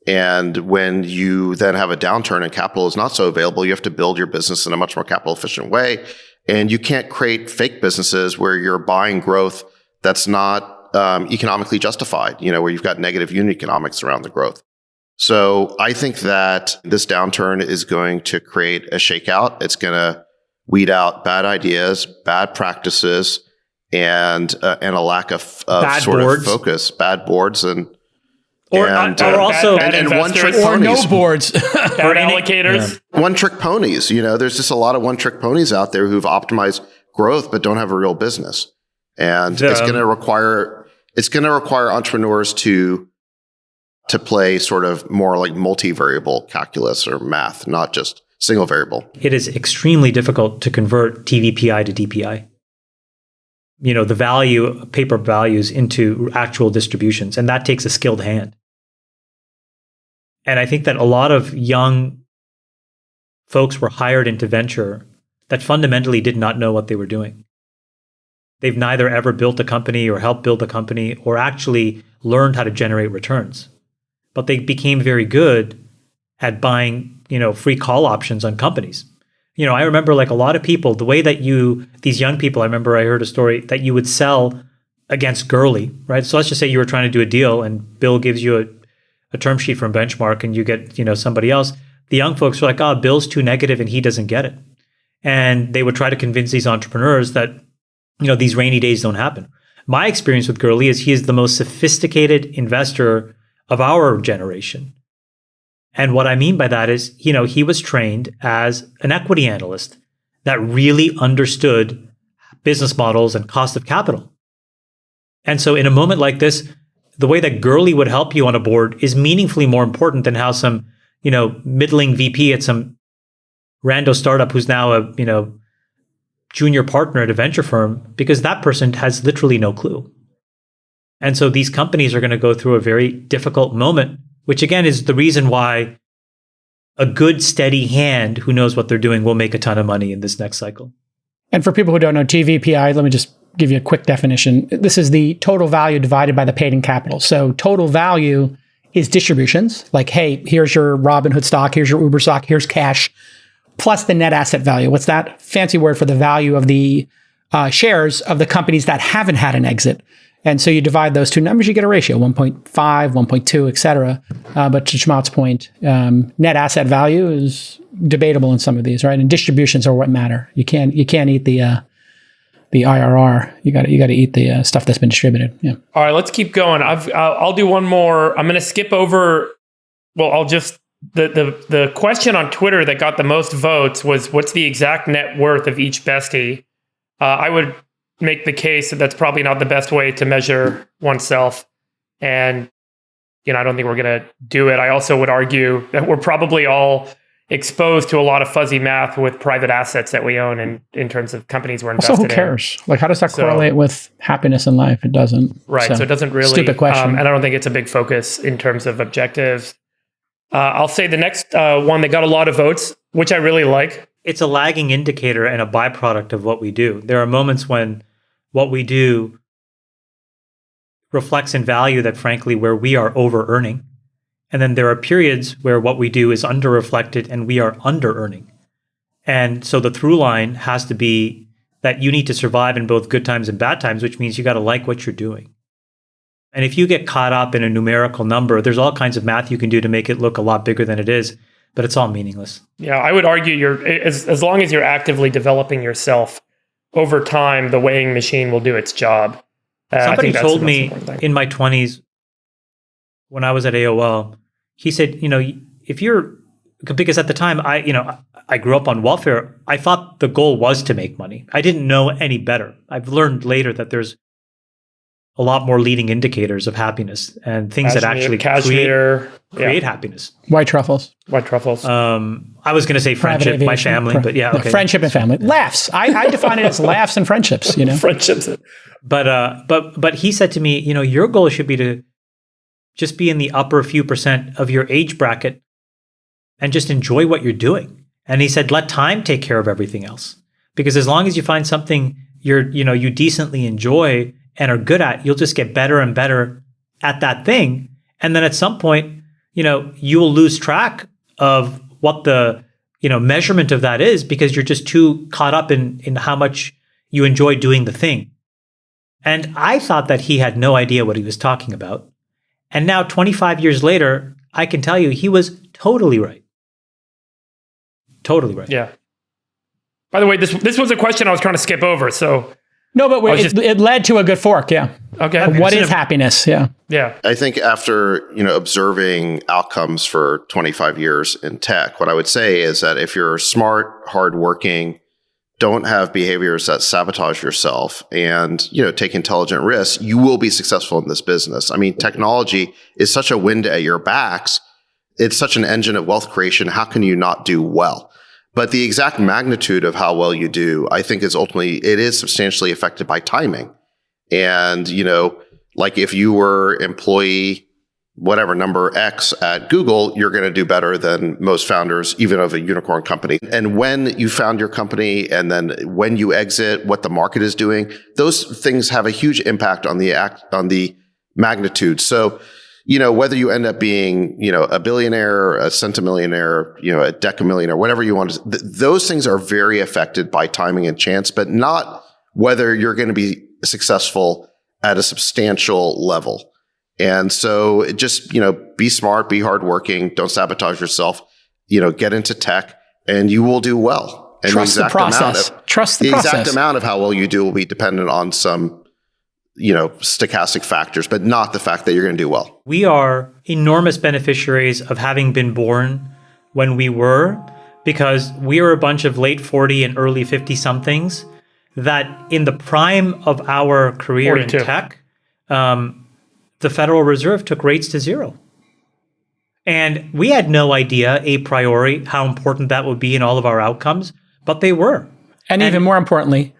And when you then have a downturn and capital is not so available, you have to build your business in a much more capital efficient way. And you can't create fake businesses where you're buying growth that's not economically justified, where you've got negative unit economics around the growth. So I think that this downturn is going to create a shakeout. It's going to weed out bad ideas, bad practices, a lack of Bad sort boards. of focus, bad boards, and also one trick or ponies. no boards. Bad allocators. One trick ponies. There's just a lot of one trick ponies out there who've optimized growth but don't have a real business, and it's going to require entrepreneurs to play sort of more like multivariable calculus or math, not just single variable. It is extremely difficult to convert TVPI to DPI. The value, paper values into actual distributions, and that takes a skilled hand. And I think that a lot of young folks were hired into venture that fundamentally did not know what they were doing. They've neither ever built a company or helped build a company or actually learned how to generate returns. But they became very good at buying, free call options on companies. I remember like a lot of people, the way that these young people, I remember I heard a story that you would sell against Gurley, right? So let's just say you were trying to do a deal and Bill gives you a term sheet from Benchmark and you get, somebody else. The young folks were like, oh, Bill's too negative and he doesn't get it. And they would try to convince these entrepreneurs that, these rainy days don't happen. My experience with Gurley is he is the most sophisticated investor of our generation. And what I mean by that is, he was trained as an equity analyst that really understood business models and cost of capital. And so in a moment like this, the way that Gurley would help you on a board is meaningfully more important than how some, middling VP at some rando startup who's now a, junior partner at a venture firm, because that person has literally no clue. And so these companies are going to go through a very difficult moment, which again is the reason why a good steady hand who knows what they're doing will make a ton of money in this next cycle. And for people who don't know TVPI, let me just give you a quick definition. This is the total value divided by the paid-in capital. So total value is distributions, like, hey, here's your Robinhood stock, here's your Uber stock, here's cash, plus the net asset value. What's that? Fancy word for the value of the shares of the companies that haven't had an exit. And so you divide those two numbers, you get a ratio, 1.5, 1.2, et cetera. But to Chamath's point, net asset value is debatable in some of these, right? And distributions are what matter. You can't eat the IRR. You got to eat the stuff that's been distributed. Yeah. All right, let's keep going. I'll do one more. I'm going to skip over. Well, I'll just the question on Twitter that got the most votes was, what's the exact net worth of each bestie? I would make the case that that's probably not the best way to measure oneself. And, I don't think we're going to do it. I also would argue that we're probably all exposed to a lot of fuzzy math with private assets that we own in terms of companies we're invested in. So who cares? Like, how does that correlate with happiness in life? It doesn't. Right. So it doesn't really. Stupid question. And I don't think it's a big focus in terms of objectives. I'll say the next one that got a lot of votes, which I really like. It's a lagging indicator and a byproduct of what we do. There are moments when what we do reflects in value that, frankly, where we are over earning. And then there are periods where what we do is under reflected and we are under earning. And so the through line has to be that you need to survive in both good times and bad times, which means you got to like what you're doing. And if you get caught up in a numerical number, there's all kinds of math you can do to make it look a lot bigger than it is, but it's all meaningless. Yeah, I would argue as long as you're actively developing yourself over time, the weighing machine will do its job. Somebody told me in my 20s when I was at AOL, he said, if you're, because at the time I grew up on welfare, I thought the goal was to make money. I didn't know any better. I've learned later that there's a lot more leading indicators of happiness and things that actually create happiness. White truffles. White truffles. I was going to say friendship, my family, but yeah. Okay. Friendship and family. Laughs. I define it as laughs and friendships, Friendships. But he said to me, your goal should be to just be in the upper few percent of your age bracket and just enjoy what you're doing. And he said, let time take care of everything else. Because as long as you find something you decently enjoy and are good at, you'll just get better and better at that thing. And then at some point, you will lose track of what the, measurement of that is because you're just too caught up in how much you enjoy doing the thing. And I thought that he had no idea what he was talking about. And now 25 years later, I can tell you he was totally right. Totally right. Yeah. By the way, this was a question I was trying to skip over. So No, but it led to a good fork. Yeah. Okay. What is happiness? Yeah. Yeah. I think after, observing outcomes for 25 years in tech, what I would say is that if you're smart, hardworking, don't have behaviors that sabotage yourself and, take intelligent risks, you will be successful in this business. I mean, technology is such a wind at your backs. It's such an engine of wealth creation. How can you not do well? But the exact magnitude of how well you do, I think it is substantially affected by timing. And, like if you were employee, whatever number X at Google, you're going to do better than most founders, even of a unicorn company. And when you found your company and then when you exit, what the market is doing, those things have a huge impact on the magnitude. So, whether you end up being, a billionaire, a centimillionaire, a decamillionaire, whatever you want to, those things are very affected by timing and chance, but not whether you're going to be successful at a substantial level. And so just, be smart, be hardworking, don't sabotage yourself, get into tech and you will do well. And Trust the process. The exact amount of how well you do will be dependent on some stochastic factors, but not the fact that you're going to do well. We are enormous beneficiaries of having been born when we were, because we are a bunch of late 40 and early 50 somethings that in the prime of our career 42. in tech, the Federal Reserve took rates to zero. And we had no idea a priori how important that would be in all of our outcomes, but they were. And even more importantly,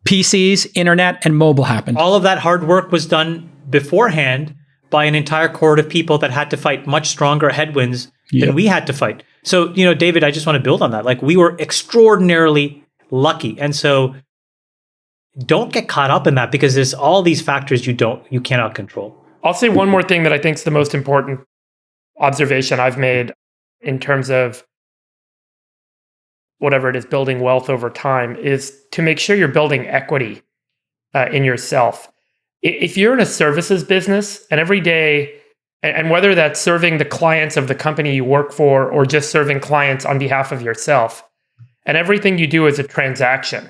PCs, internet, and mobile happened. All of that hard work was done beforehand by an entire cohort of people that had to fight much stronger headwinds than we had to fight. So, David, I just want to build on that. Like, we were extraordinarily lucky. And so don't get caught up in that, because there's all these factors you cannot control. I'll say one more thing that I think is the most important observation I've made in terms of whatever it is, building wealth over time, is to make sure you're building equity in yourself. If you're in a services business and every day, and whether that's serving the clients of the company you work for or just serving clients on behalf of yourself, and everything you do is a transaction,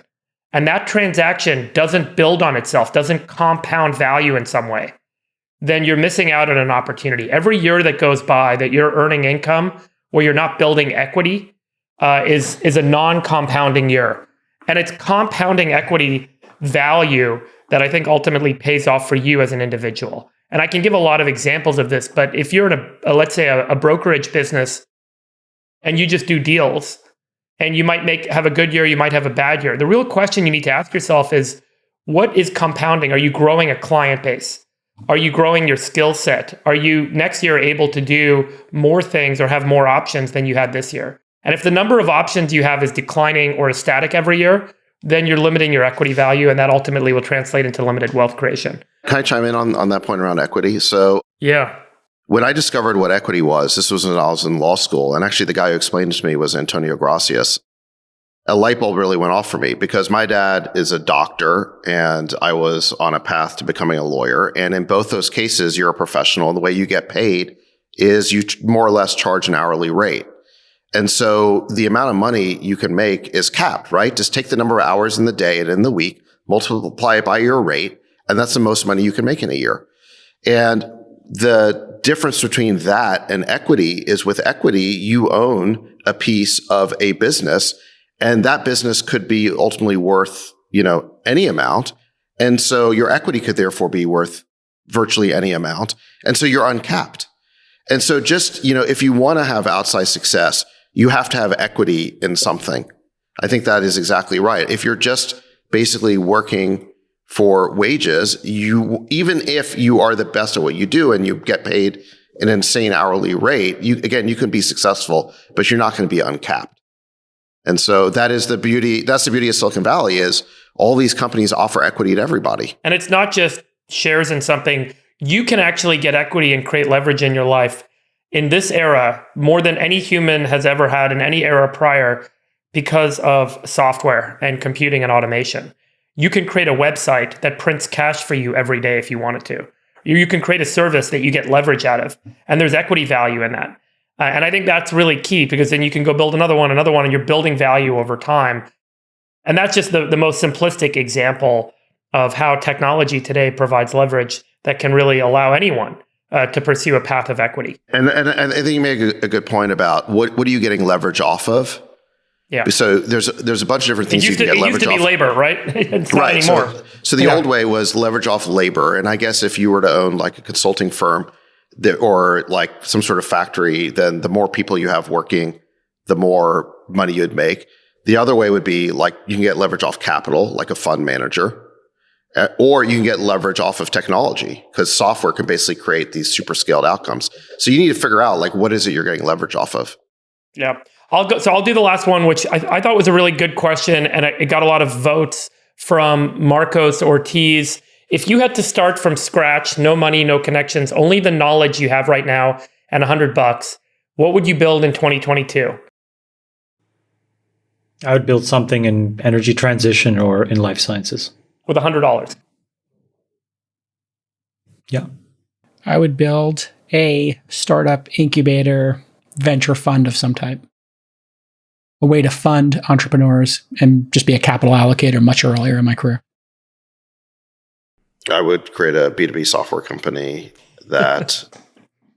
and that transaction doesn't build on itself, doesn't compound value in some way, then you're missing out on an opportunity. Every year that goes by that you're earning income where you're not building equity is a non-compounding year. And it's compounding equity value that I think ultimately pays off for you as an individual. And I can give a lot of examples of this, but if you're in let's say a brokerage business and you just do deals, and you might have a good year, you might have a bad year. The real question you need to ask yourself is, what is compounding? Are you growing a client base? Are you growing your skill set? Are you next year able to do more things or have more options than you had this year? And if the number of options you have is declining or is static every year, then you're limiting your equity value, and that ultimately will translate into limited wealth creation. Can I chime in on that point around equity? So yeah. When I discovered what equity was, this was when I was in law school, and actually the guy who explained it to me was Antonio Gracias. A light bulb really went off for me because my dad is a doctor and I was on a path to becoming a lawyer. And in both those cases, you're a professional, and the way you get paid is you more or less charge an hourly rate. And so the amount of money you can make is capped, right? Just take the number of hours in the day and in the week, multiply it by your rate, and that's the most money you can make in a year. And the difference between that and equity is with equity, you own a piece of a business, and that business could be ultimately worth, any amount. And so your equity could therefore be worth virtually any amount. And so you're uncapped. And so just, if you want to have outsized success, you have to have equity in something. I think that is exactly right. If you're just basically working for wages, even if you are the best at what you do and you get paid an insane hourly rate, you can be successful, but you're not going to be uncapped. And so that's the beauty of Silicon Valley is all these companies offer equity to everybody. And it's not just shares in something. You can actually get equity and create leverage in your life in this era more than any human has ever had in any era prior because of software and computing and automation. You can create a website that prints cash for you every day if you wanted to. You can create a service that you get leverage out of, and there's equity value in that. And I think that's really key because then you can go build another one, and you're building value over time. And that's just the most simplistic example of how technology today provides leverage that can really allow anyone to pursue a path of equity. And I think you make a good point about what are you getting leverage off of? Yeah. So there's a bunch of different things you can get leverage off. It used to be labor, right? It's not right. anymore. So the old way was leverage off labor. And I guess if you were to own like a consulting firm or like some sort of factory, then the more people you have working, the more money you'd make. The other way would be like you can get leverage off capital, like a fund manager, or you can get leverage off of technology because software can basically create these super scaled outcomes. So you need to figure out like what is it you're getting leverage off of. Yeah. I'll do the last one, which I thought was a really good question, and it got a lot of votes from Marcos Ortiz. If you had to start from scratch, no money, no connections, only the knowledge you have right now and $100, what would you build in 2022? I would build something in energy transition or in life sciences. With $100? Yeah. I would build a startup incubator venture fund of some type. A way to fund entrepreneurs and just be a capital allocator much earlier in my career. I would create a B2B software company that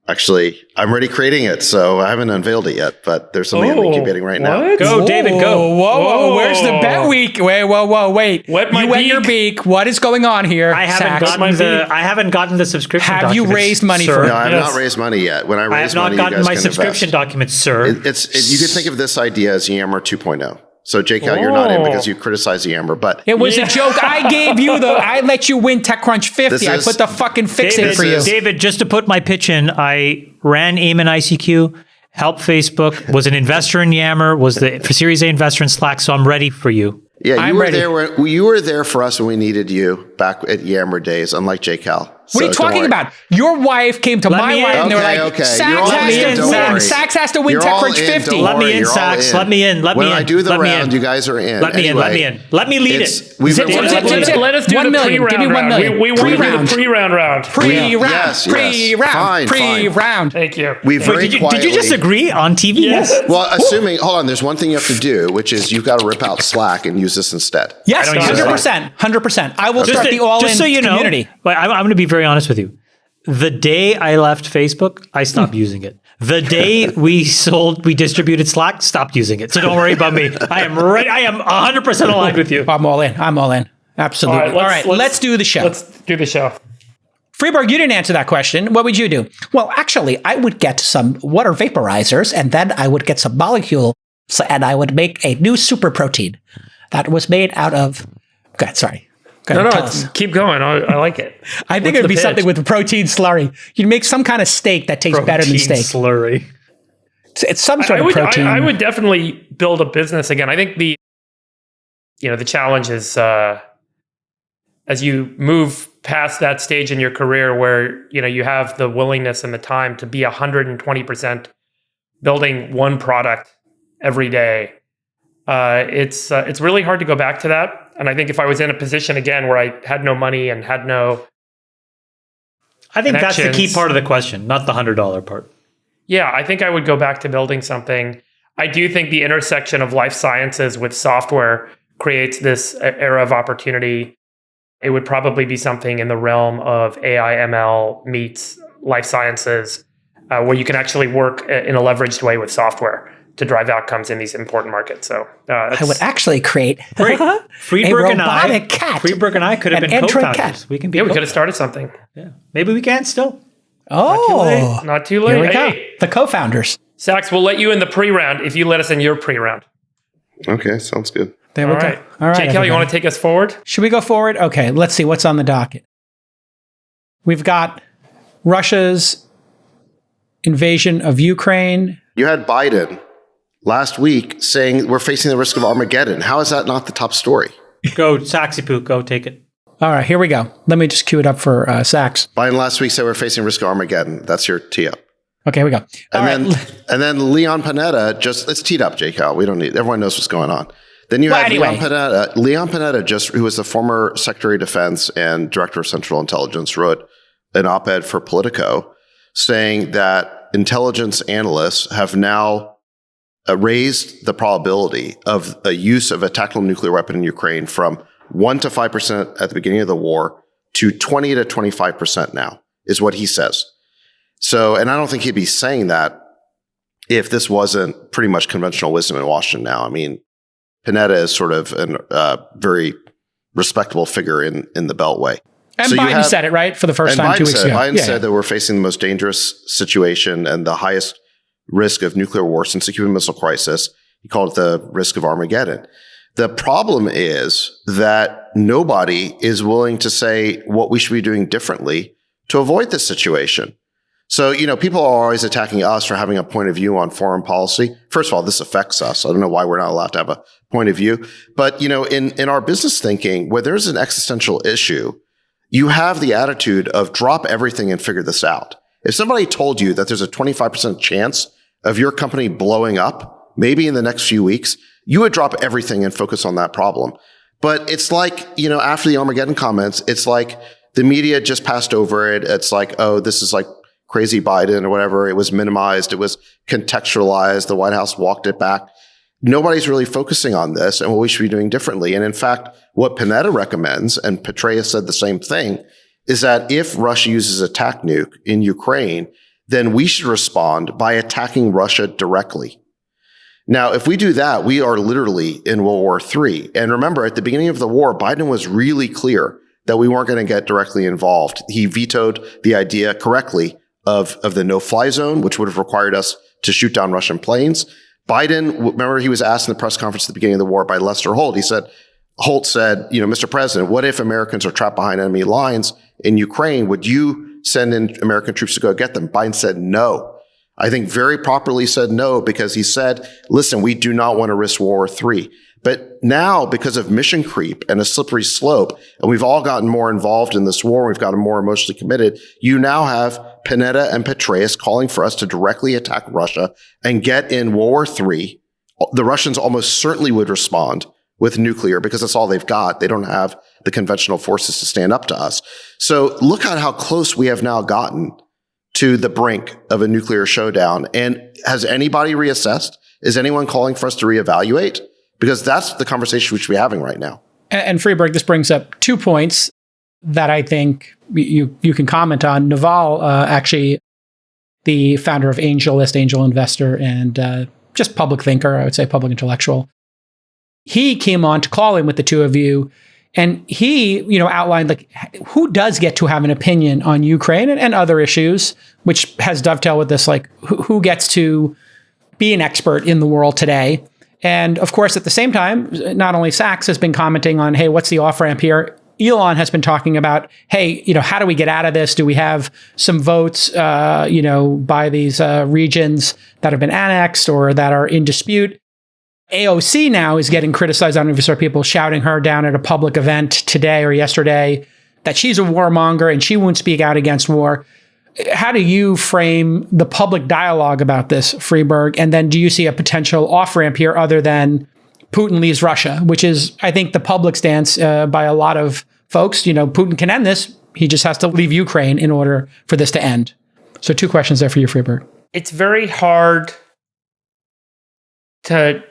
actually I'm already creating it. So I haven't unveiled it yet, but there's something I'm incubating right now. Go, David, go. Whoa, where's the bet week? Wait. Wet my you wet beak. your beak. What is going on here? I haven't gotten the subscription Have documents. you raised money sir? for it? No, I have not raised money yet. When I raise money, you guys can I have not gotten my subscription invest. documents, sir. You could think of this idea as Yammer 2.0. So JCal, you're not in because you criticized Yammer, but It was a joke. I let you win TechCrunch 50. I put the fucking fix in for you. David, just to put my pitch in, I ran AIM and ICQ, helped Facebook, was an investor in Yammer, was the Series A investor in Slack, so I'm ready for you. yeah, you were there for us when we needed you back at Yammer days, unlike JCal. What are you talking about? Your wife came to my wife and they were like, Sachs has to win TechCrunch 50. Let me in, Sachs. Let me in. When I do the round, you guys are in. Let me in. Let me lead it. Let us do 1 the million. pre-round Give me 1 round. million. We want to do the pre-round round. Pre-round. Thank you. Did you just agree on TV? Yes. Well, hold on, there's one thing you have to do, which is you've got to rip out Slack and use this instead. Yes, I don't use 100%. I will start the all-in just so you know, community. But I'm going to be very honest with you. The day I left Facebook, I stopped using it. The day we distributed Slack, stopped using it. So don't worry about me. I am ready. I am 100% aligned with you. I'm all in. Absolutely. All right, let's do the show. Let's do the show. Freeberg, you didn't answer that question. What would you do? Well, actually, I would get some water vaporizers, and then I would get some molecules, and I would make a new super protein that was made out of... Okay, sorry. Keep going. I like it. I think it would be something with a protein slurry. You'd make some kind of steak that tastes better than steak. Slurry. It's some sort of protein. I would definitely build a business again. I think the challenge is as you move past that stage in your career where you have the willingness and the time to be 120% building one product every day. It's really hard to go back to that. And I think if I was in a position again where I had no money and had no I think that's the key part of the question, not the $100 part. Yeah, I think I would go back to building something. I do think the intersection of life sciences with software creates this era of opportunity. It would probably be something in the realm of AI, ML meets life sciences, where you can actually work in a leveraged way with software to drive outcomes in these important markets. So I would actually create Freeberg and I could have been co-founders. We could have started something. Yeah, maybe we can still. Oh, not too late. Here we go. The co-founders. Sachs, we'll let you in the pre-round if you let us in your pre-round. Okay, sounds good. There we go. All right, JCal, you want to take us forward? Should we go forward? Okay, let's see what's on the docket. We've got Russia's invasion of Ukraine. You had Biden last week saying we're facing the risk of Armageddon. How is that not the top story? Go, Saxy-poo, go take it. All right, here we go. Let me just cue it up for Sachs. Biden last week said we're facing risk of Armageddon. That's your tee up. Okay, here we go. And then Leon Panetta let's tee it up, JCal. Everyone knows what's going on. Then you have Leon Panetta, who was the former Secretary of Defense and Director of Central Intelligence, wrote an op-ed for Politico saying that intelligence analysts have now raised the probability of a use of a tactical nuclear weapon in Ukraine from 1 to 5% at the beginning of the war to 20 to 25% now, is what he says. So, and I don't think he'd be saying that if this wasn't pretty much conventional wisdom in Washington now. I mean, Panetta is sort of a very respectable figure in the Beltway. And so Biden said it, right? For the first time 2 weeks ago. Biden said that we're facing the most dangerous situation and the highest risk of nuclear war since the Cuban Missile Crisis. He called it the risk of Armageddon. The problem is that nobody is willing to say what we should be doing differently to avoid this situation. So, people are always attacking us for having a point of view on foreign policy. First of all, this affects us. I don't know why we're not allowed to have a point of view. But, in our business thinking, where there's an existential issue, you have the attitude of drop everything and figure this out. If somebody told you that there's a 25% chance of your company blowing up, maybe in the next few weeks, you would drop everything and focus on that problem. But it's like, after the Armageddon comments, it's like the media just passed over it. It's like, oh, this is like crazy Biden or whatever. It was minimized. It was contextualized. The White House walked it back. Nobody's really focusing on this and what we should be doing differently. And in fact, what Panetta recommends, and Petraeus said the same thing, is that if Russia uses a attack nuke in Ukraine, then we should respond by attacking Russia directly. Now, if we do that, we are literally in World War III. And remember, at the beginning of the war, Biden was really clear that we weren't going to get directly involved. He vetoed the idea correctly of the no-fly zone, which would have required us to shoot down Russian planes. Biden, remember, he was asked in the press conference at the beginning of the war by Lester Holt. Holt said, Mr. President, what if Americans are trapped behind enemy lines in Ukraine? Would you send in American troops to go get them? Biden said no. I think very properly said no, because he said, listen, we do not want to risk World War III. But now, because of mission creep and a slippery slope, and we've all gotten more involved in this war, we've gotten more emotionally committed, you now have Panetta and Petraeus calling for us to directly attack Russia and get in World War III. The Russians almost certainly would respond with nuclear because that's all they've got. They don't have the conventional forces to stand up to us. So look at how close we have now gotten to the brink of a nuclear showdown. And has anybody reassessed? Is anyone calling for us to reevaluate? Because that's the conversation we should be having right now. And Freeberg, this brings up 2 points that I think you can comment on. Naval, actually, the founder of AngelList, Angel Investor, and just public thinker, I would say public intellectual, he came on to call in with the two of you, and he, outlined like who does get to have an opinion on Ukraine and other issues, which has dovetailed with this, like who gets to be an expert in the world today. And of course, at the same time, not only Sachs has been commenting on, hey, what's the off-ramp here? Elon has been talking about, hey, how do we get out of this? Do we have some votes, by these regions that have been annexed or that are in dispute? AOC now is getting criticized. I don't know if you saw people shouting her down at a public event today or yesterday that she's a warmonger and she won't speak out against war. How do you frame the public dialogue about this, Freeberg? And then do you see a potential off-ramp here other than Putin leaves Russia, which is, I think, the public stance by a lot of folks? Putin can end this. He just has to leave Ukraine in order for this to end. So 2 questions there for you, Freeberg. It's very hard to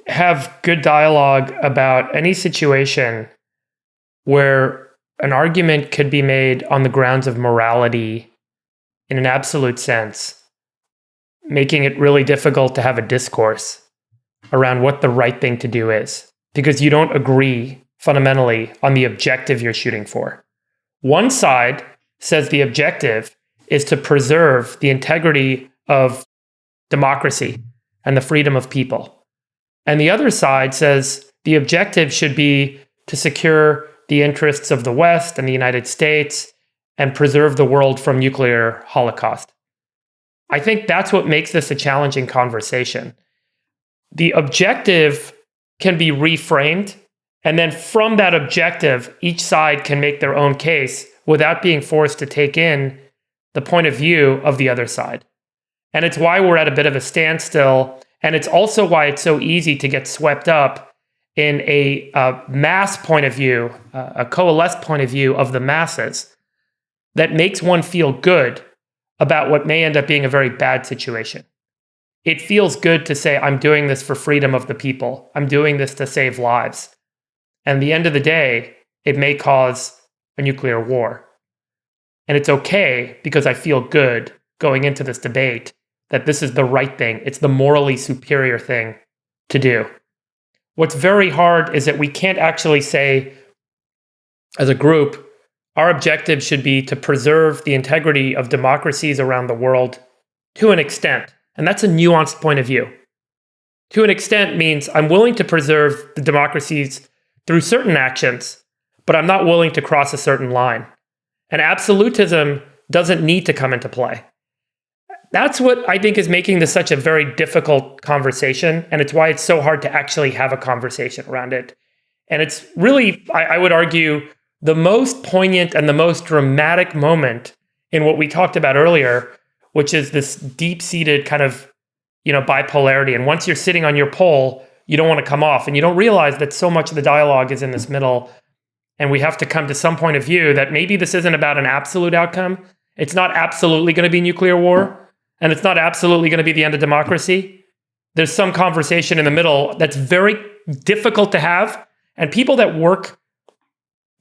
have good dialogue about any situation where an argument could be made on the grounds of morality in an absolute sense, making it really difficult to have a discourse around what the right thing to do is, because you don't agree fundamentally on the objective you're shooting for. One side says the objective is to preserve the integrity of democracy and the freedom of people. And the other side says the objective should be to secure the interests of the West and the United States and preserve the world from nuclear holocaust. I think that's what makes this a challenging conversation. The objective can be reframed, and then from that objective, each side can make their own case without being forced to take in the point of view of the other side. And it's why we're at a bit of a standstill. And it's also why it's so easy to get swept up in a mass point of view, a coalesced point of view of the masses that makes one feel good about what may end up being a very bad situation. It feels good to say, I'm doing this for freedom of the people. I'm doing this to save lives. And at the end of the day, it may cause a nuclear war. And it's okay because I feel good going into this debate that this is the right thing. It's the morally superior thing to do. What's very hard is that we can't actually say, as a group, our objective should be to preserve the integrity of democracies around the world to an extent. And that's a nuanced point of view. To an extent means I'm willing to preserve the democracies through certain actions, but I'm not willing to cross a certain line. And absolutism doesn't need to come into play. That's what I think is making this such a very difficult conversation. And it's why it's so hard to actually have a conversation around it. And it's really, I would argue, the most poignant and the most dramatic moment in what we talked about earlier, which is this deep-seated kind of, bipolarity. And once you're sitting on your pole, you don't want to come off. And you don't realize that so much of the dialogue is in this middle. And we have to come to some point of view that maybe this isn't about an absolute outcome. It's not absolutely going to be nuclear war. And it's not absolutely going to be the end of democracy. There's some conversation in the middle that's very difficult to have. And people that work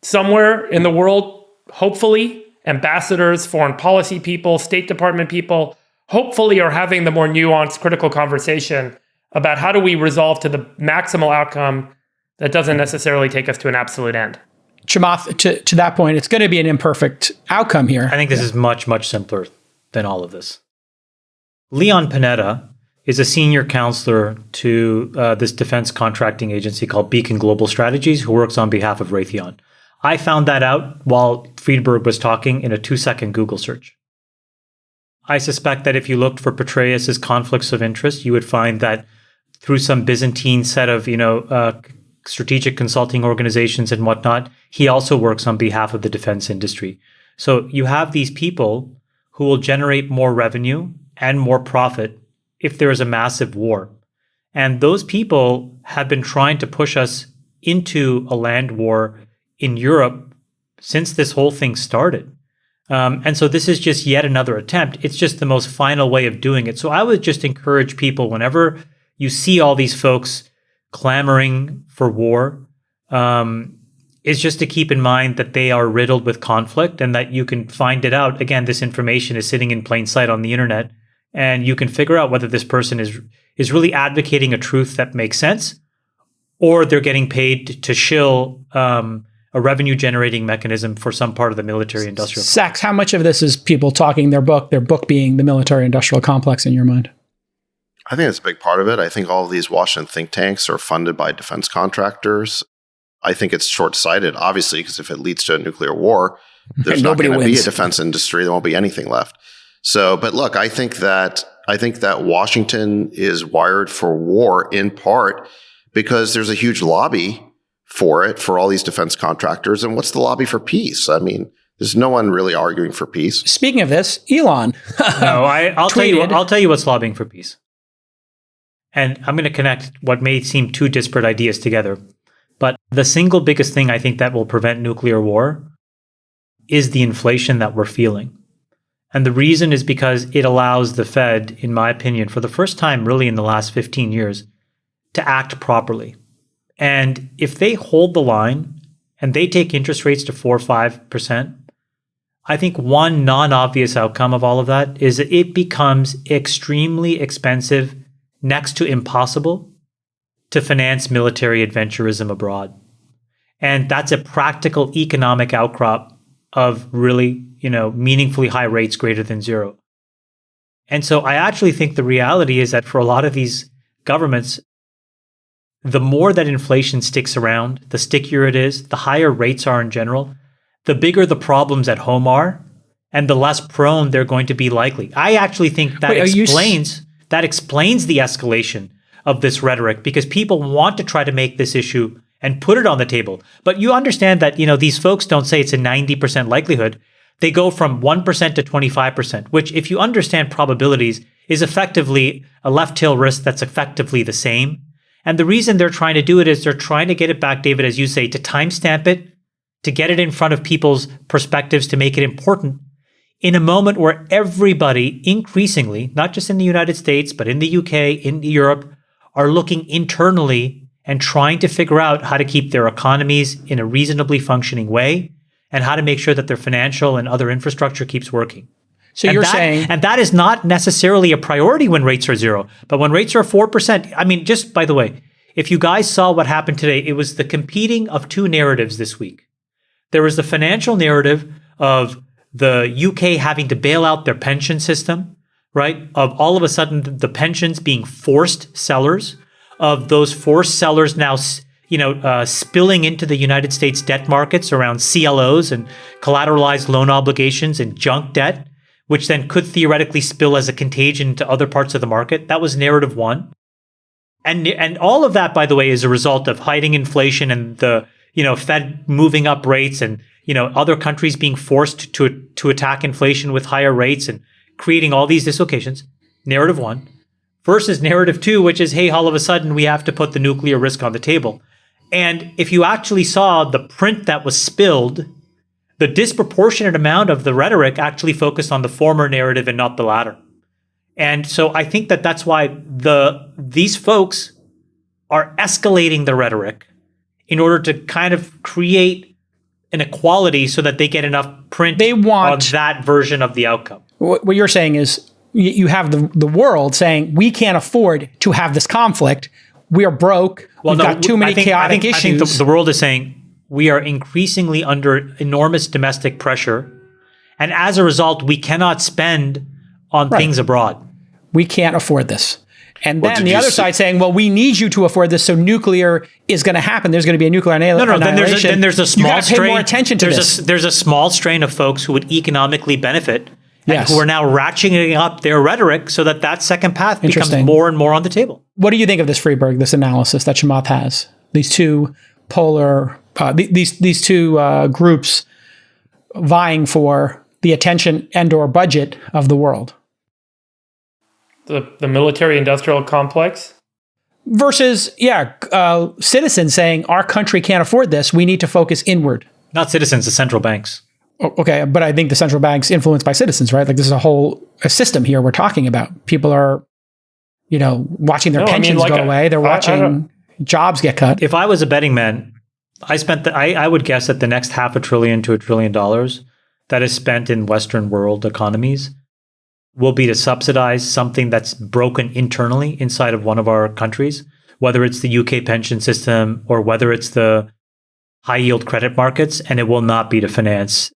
somewhere in the world, hopefully, ambassadors, foreign policy people, State Department people, hopefully are having the more nuanced, critical conversation about how do we resolve to the maximal outcome that doesn't necessarily take us to an absolute end. Chamath, to that point, it's going to be an imperfect outcome here. I think this is much, much simpler than all of this. Leon Panetta is a senior counselor to this defense contracting agency called Beacon Global Strategies, who works on behalf of Raytheon. I found that out while Friedberg was talking in a 2-second Google search. I suspect that if you looked for Petraeus's conflicts of interest, you would find that through some Byzantine set of, strategic consulting organizations and whatnot, he also works on behalf of the defense industry. So you have these people who will generate more revenue and more profit if there is a massive war. And those people have been trying to push us into a land war in Europe since this whole thing started. And so this is just yet another attempt. It's just the most final way of doing it. So I would just encourage people, whenever you see all these folks clamoring for war, is just to keep in mind that they are riddled with conflict and that you can find it out. Again, this information is sitting in plain sight on the internet, and you can figure out whether this person is really advocating a truth that makes sense, or they're getting paid to shill a revenue-generating mechanism for some part of the military-industrial. Sachs, how much of this is people talking their book being the military-industrial complex in your mind? I think that's a big part of it. I think all of these Washington think tanks are funded by defense contractors. I think it's short-sighted, obviously, because if it leads to a nuclear war, there's not going to be a defense industry. There won't be anything left. So, but look, I think that Washington is wired for war in part because there's a huge lobby for it, for all these defense contractors. And what's the lobby for peace? I mean, there's no one really arguing for peace. Speaking of this, Elon. No, I'll tell you what's lobbying for peace. And I'm going to connect what may seem two disparate ideas together. But the single biggest thing I think that will prevent nuclear war is the inflation that we're feeling. And the reason is because it allows the Fed, in my opinion, for the first time really in the last 15 years, to act properly. And if they hold the line and they take interest rates to 4 or 5%, I think one non-obvious outcome of all of that is that it becomes extremely expensive, next to impossible, to finance military adventurism abroad. And that's a practical economic outcrop of really, meaningfully high rates greater than zero. And so I actually think the reality is that for a lot of these governments, the more that inflation sticks around, the stickier it is, the higher rates are in general, the bigger the problems at home are, and the less prone they're going to be likely. I actually think that explains the escalation of this rhetoric, because people want to try to make this issue and put it on the table. But you understand that, these folks don't say it's a 90% likelihood. They go from 1% to 25%, which, if you understand probabilities, is effectively a left tail risk that's effectively the same. And the reason they're trying to do it is they're trying to get it back, David, as you say, to timestamp it, to get it in front of people's perspectives, to make it important in a moment where everybody increasingly, not just in the United States, but in the UK, in Europe, are looking internally and trying to figure out how to keep their economies in a reasonably functioning way and how to make sure that their financial and other infrastructure keeps working. So you're saying... And that is not necessarily a priority when rates are zero. But when rates are 4%, I mean, just by the way, if you guys saw what happened today, it was the competing of two narratives this week. There was the financial narrative of the UK having to bail out their pension system, right? Of all of a sudden the pensions being forced sellers, of those forced sellers now, spilling into the United States debt markets around CLOs and collateralized loan obligations and junk debt, which then could theoretically spill as a contagion to other parts of the market. That was narrative one. And all of that, by the way, is a result of hiding inflation and the, Fed moving up rates and, other countries being forced to attack inflation with higher rates and creating all these dislocations. Narrative one. Versus narrative two, which is, hey, all of a sudden we have to put the nuclear risk on the table. And if you actually saw the print that was spilled, the disproportionate amount of the rhetoric actually focused on the former narrative and not the latter. And so I think that that's why these folks are escalating the rhetoric in order to kind of create an equality so that they get enough print on that version of the outcome. What you're saying is you have the world saying, we can't afford to have this conflict. We are broke. We've got too many chaotic issues. I think the world is saying, we are increasingly under enormous domestic pressure. And as a result, we cannot spend on things abroad. We can't afford this. And then the other side saying, well, we need you to afford this, so nuclear is going to happen. There's going to be a nuclear annihilation. Then there's a small strain. Pay more attention to this. There's a small strain of folks who would economically benefit and who are now ratcheting up their rhetoric so that second path becomes more and more on the table. What do you think of this, Freeberg, this analysis that Chamath has? These two polar... these two groups vying for the attention and/or budget of the world. The military-industrial complex? Versus, citizens saying, our country can't afford this, we need to focus inward. Not citizens, the central banks. Okay, but I think the central bank's influenced by citizens, right? Like this is a system here we're talking about. People are, watching their pensions go away. They're watching jobs get cut. If I was a betting man, I would guess that the next $500 billion to $1 trillion that is spent in Western world economies will be to subsidize something that's broken internally inside of one of our countries, whether it's the UK pension system or whether it's the high yield credit markets, and it will not be to finance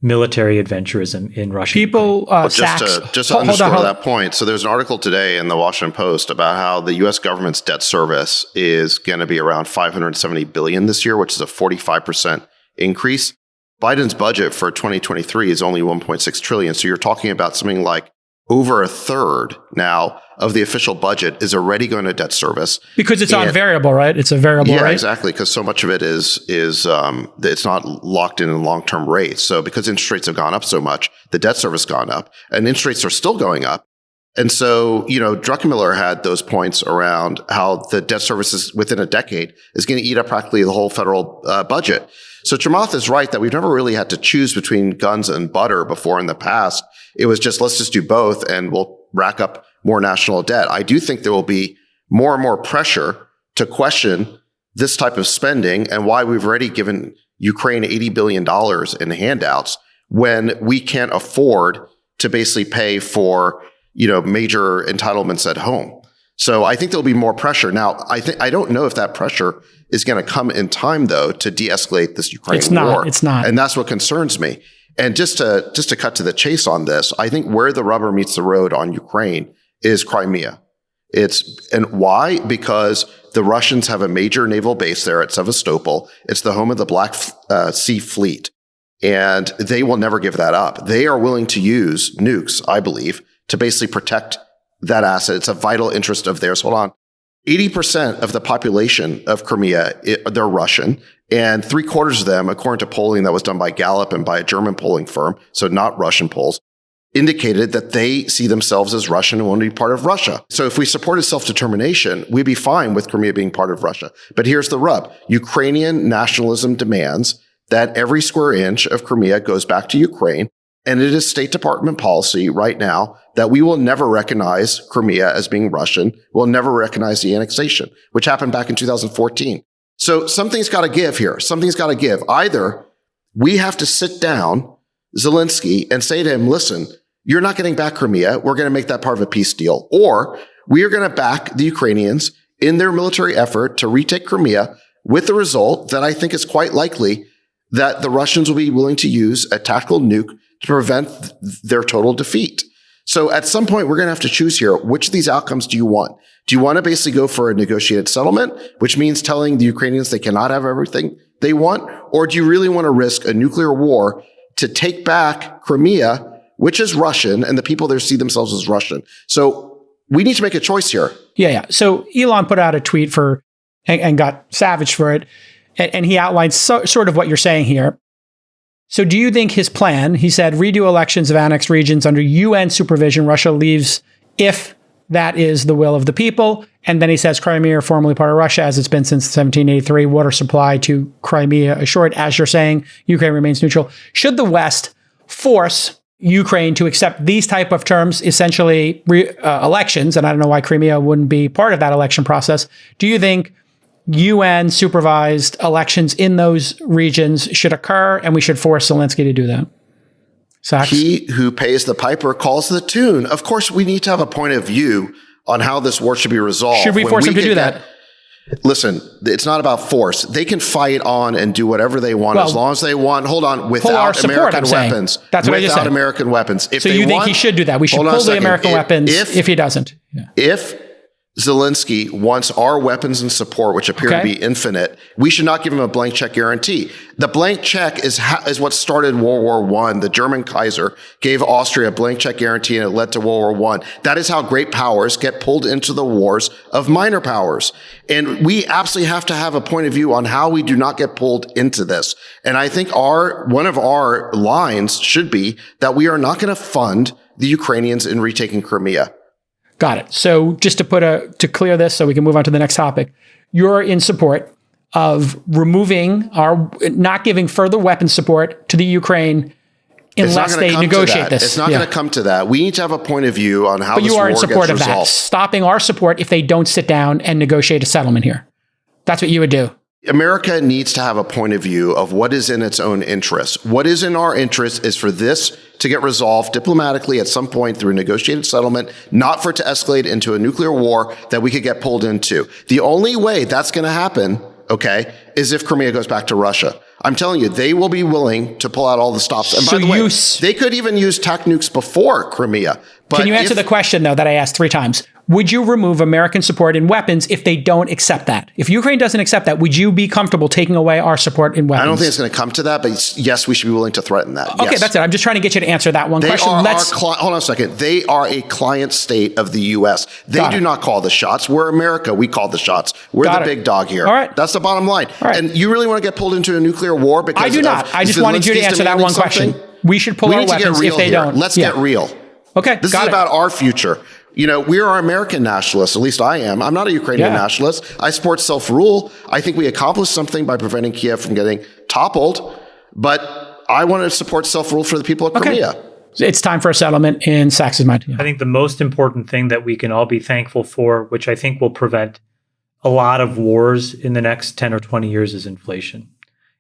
military adventurism in Russia. People, just to underscore that point. So there's an article today in the Washington Post about how the U.S. government's debt service is going to be around $570 billion this year, which is a 45% increase. Biden's budget for 2023 is only $1.6 trillion. So you're talking about something like over a third now of the official budget is already going to debt service. Because it's on variable, right? It's a variable rate. Yeah, exactly. Because so much of it is it's not locked in long-term rates. So because interest rates have gone up so much, the debt service has gone up, and interest rates are still going up. And so, Druckenmiller had those points around how the debt service is within a decade is going to eat up practically the whole federal budget. So Chamath is right that we've never really had to choose between guns and butter before in the past. It was just, let's just do both and we'll rack up more national debt. I do think there will be more and more pressure to question this type of spending and why we've already given Ukraine $80 billion in handouts when we can't afford to basically pay for, major entitlements at home. So I think there'll be more pressure. Now, I don't know if that pressure is going to come in time, though, to de-escalate this Ukraine war. It's not. And that's what concerns me. And just to cut to the chase on this, I think where the rubber meets the road on Ukraine is Crimea. And why? Because the Russians have a major naval base there at Sevastopol. It's the home of the Black Sea Fleet. And they will never give that up. They are willing to use nukes, I believe, to basically protect that asset. It's a vital interest of theirs. Hold on. 80% of the population of Crimea, they're Russian, and 3/4 of them, according to polling that was done by Gallup and by a German polling firm, so not Russian polls, indicated that they see themselves as Russian and want to be part of Russia. So if we supported self-determination, we'd be fine with Crimea being part of Russia. But here's the rub. Ukrainian nationalism demands that every square inch of Crimea goes back to Ukraine, and it is State Department policy right now that we will never recognize Crimea as being Russian. We'll never recognize the annexation, which happened back in 2014. So something's got to give here. Something's got to give. Either we have to sit down, Zelensky, and say to him, listen, you're not getting back Crimea. We're going to make that part of a peace deal. Or we are going to back the Ukrainians in their military effort to retake Crimea, with the result that I think is quite likely that the Russians will be willing to use a tactical nuke to prevent their total defeat. So at some point, we're going to have to choose here. Which of these outcomes do you want? Do you want to basically go for a negotiated settlement, which means telling the Ukrainians they cannot have everything they want? Or do you really want to risk a nuclear war to take back Crimea, which is Russian, and the people there see themselves as Russian? So we need to make a choice here. Yeah. So Elon put out a tweet and got savaged for it. And he outlined sort of what you're saying here. So do you think his plan, he said, redo elections of annexed regions under UN supervision, Russia leaves if that is the will of the people. And then he says Crimea, formerly part of Russia, as it's been since 1783, water supply to Crimea assured. As you're saying, Ukraine remains neutral. Should the West force Ukraine to accept these type of terms, essentially elections, and I don't know why Crimea wouldn't be part of that election process, do you think UN supervised elections in those regions should occur and we should force Zelensky to do that? Sachs? He who pays the piper calls the tune. Of course, we need to have a point of view on how this war should be resolved. Should we force him to do that? Listen, it's not about force. They can fight on and do whatever they want as long as they want. Hold on, without American weapons. That's what I just said. Without American weapons. So you think he should do that? We should pull the American weapons if he doesn't. Yeah. If Zelensky wants our weapons and support, which appear to be infinite, we should not give him a blank check guarantee. The blank check is what started World War I. The German Kaiser gave Austria a blank check guarantee, and it led to World War I. That is how great powers get pulled into the wars of minor powers. And we absolutely have to have a point of view on how we do not get pulled into this. And I think one of our lines should be that we are not going to fund the Ukrainians in retaking Crimea. Got it. So just to clear this so we can move on to the next topic, you're in support of not giving further weapon support to the Ukraine unless they negotiate this. It's not going to come to that. We need to have a point of view on how this war gets resolved. But you are in support of that, stopping our support if they don't sit down and negotiate a settlement here. That's what you would do. America needs to have a point of view of what is in its own interest. What is in our interest is for this to get resolved diplomatically at some point through a negotiated settlement, not for it to escalate into a nuclear war that we could get pulled into. The only way that's going to happen, is if Crimea goes back to Russia. I'm telling you, they will be willing to pull out all the stops. And by the way, they could even use TAC nukes before Crimea. But can you answer the question, though, that I asked 3 times? Would you remove American support in weapons if they don't accept that? If Ukraine doesn't accept that, would you be comfortable taking away our support in weapons? I don't think it's going to come to that, but yes, we should be willing to threaten that. Okay, yes. That's it. I'm just trying to get you to answer that one question. Hold on a second. They are a client state of the U.S. They do not call the shots. We're America. We call the shots. We're the big dog here. All right. That's the bottom line. All right. And you really want to get pulled into a nuclear war? Because I do not. I just wanted you to answer that one question. We should pull our weapons if they don't. Let's get real. Okay. This is about our future. You know, we are American nationalists. At least I am. I'm not a Ukrainian nationalist. I support self-rule. I think we accomplished something by preventing Kiev from getting toppled. But I want to support self-rule for the people of Crimea. It's time for a settlement in Sax's mind. I think the most important thing that we can all be thankful for, which I think will prevent a lot of wars in the next 10 or 20 years, is inflation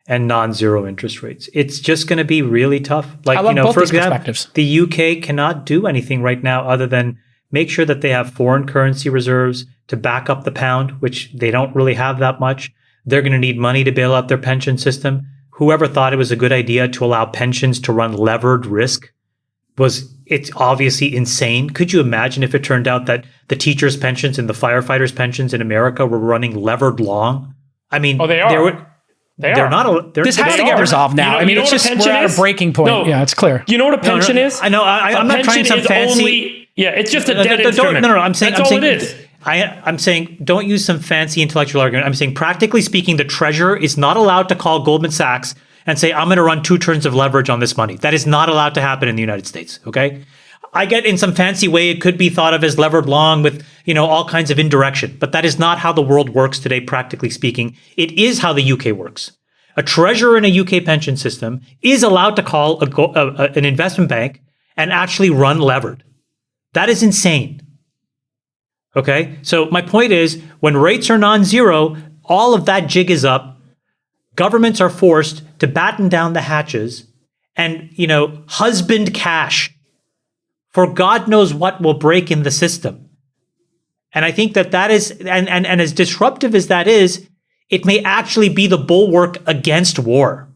and non-zero interest rates. It's just going to be really tough. Like, for example, the UK cannot do anything right now other than make sure that they have foreign currency reserves to back up the pound, which they don't really have that much. They're going to need money to bail out their pension system. Whoever thought it was a good idea to allow pensions to run levered risk it's obviously insane. Could you imagine if it turned out that the teachers' pensions and the firefighters' pensions in America were running levered long? I mean, they are. They're not. This has to get resolved now. It's just we're at a breaking point. No. Yeah, it's clear. You know what a pension is? I know. I'm not trying some fancy. It's just a dead instrument. No. I'm saying that's all it is. I'm saying don't use some fancy intellectual argument. I'm saying practically speaking, the treasurer is not allowed to call Goldman Sachs and say, I'm going to run 2 turns of leverage on this money. That is not allowed to happen in the United States. Okay. I get in some fancy way it could be thought of as levered long with, all kinds of indirection, but that is not how the world works today, practically speaking. It is how the UK works. A treasurer in a UK pension system is allowed to call an investment bank and actually run levered. That is insane. Okay? So my point is, when rates are non-zero, all of that jig is up. Governments are forced to batten down the hatches and, husband cash for God knows what will break in the system. And I think that is, and as disruptive as that is, it may actually be the bulwark against war.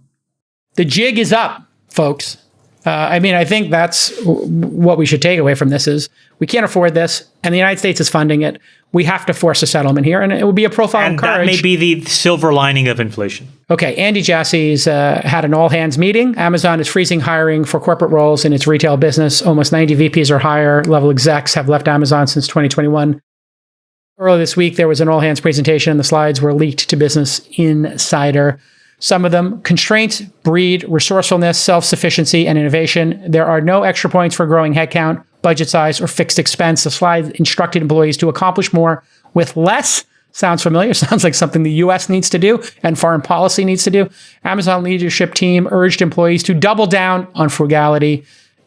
The jig is up, folks. I think that's what we should take away from this is we can't afford this, and the United States is funding it. We have to force a settlement here, and it would be a profile of courage. And that may be the silver lining of inflation. Okay, Andy Jassy's had an all-hands meeting. Amazon is freezing hiring for corporate roles in its retail business. Almost 90 VPs or higher level execs have left Amazon since 2021. Earlier this week, there was an all-hands presentation, and the slides were leaked to Business Insider. Some of them, constraints breed resourcefulness, self-sufficiency, and innovation. There are no extra points for growing headcount, budget size, or fixed expense. The slide instructed employees to accomplish more with less. Sounds familiar. Sounds like something the U.S. needs to do and foreign policy needs to do. Amazon leadership team urged employees to double down on frugality.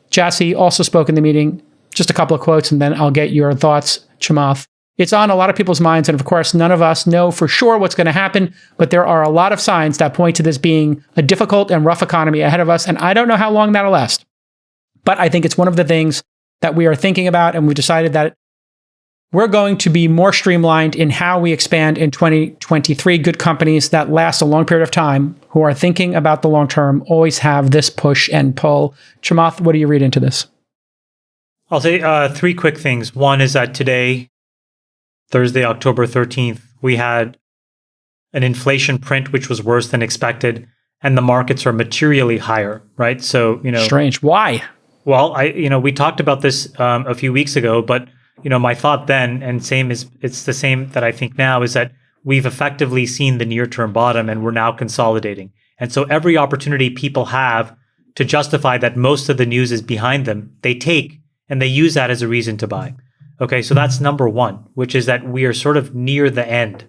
Jassy also spoke in the meeting. Just a couple of quotes, and then I'll get your thoughts, Chamath. It's on a lot of people's minds, and of course, none of us know for sure what's going to happen, but there are a lot of signs that point to this being a difficult and rough economy ahead of us, and I don't know how long that'll last. But I think it's one of the things that we are thinking about, and we've decided that we're going to be more streamlined in how we expand in 2023. Good companies that last a long period of time, who are thinking about the long term, always have this push and pull. Chamath, what do you read into this? I'll say three quick things. One is that today, Thursday, October 13th, we had an inflation print which was worse than expected, and the markets are materially higher, right? So, strange. Why? Well, we talked about this a few weeks ago, but my thought then, and it's the same that I think now, is that we've effectively seen the near-term bottom, and we're now consolidating. And so every opportunity people have to justify that most of the news is behind them, they take, and they use that as a reason to buy. Okay, so that's number one, which is that we are sort of near the end.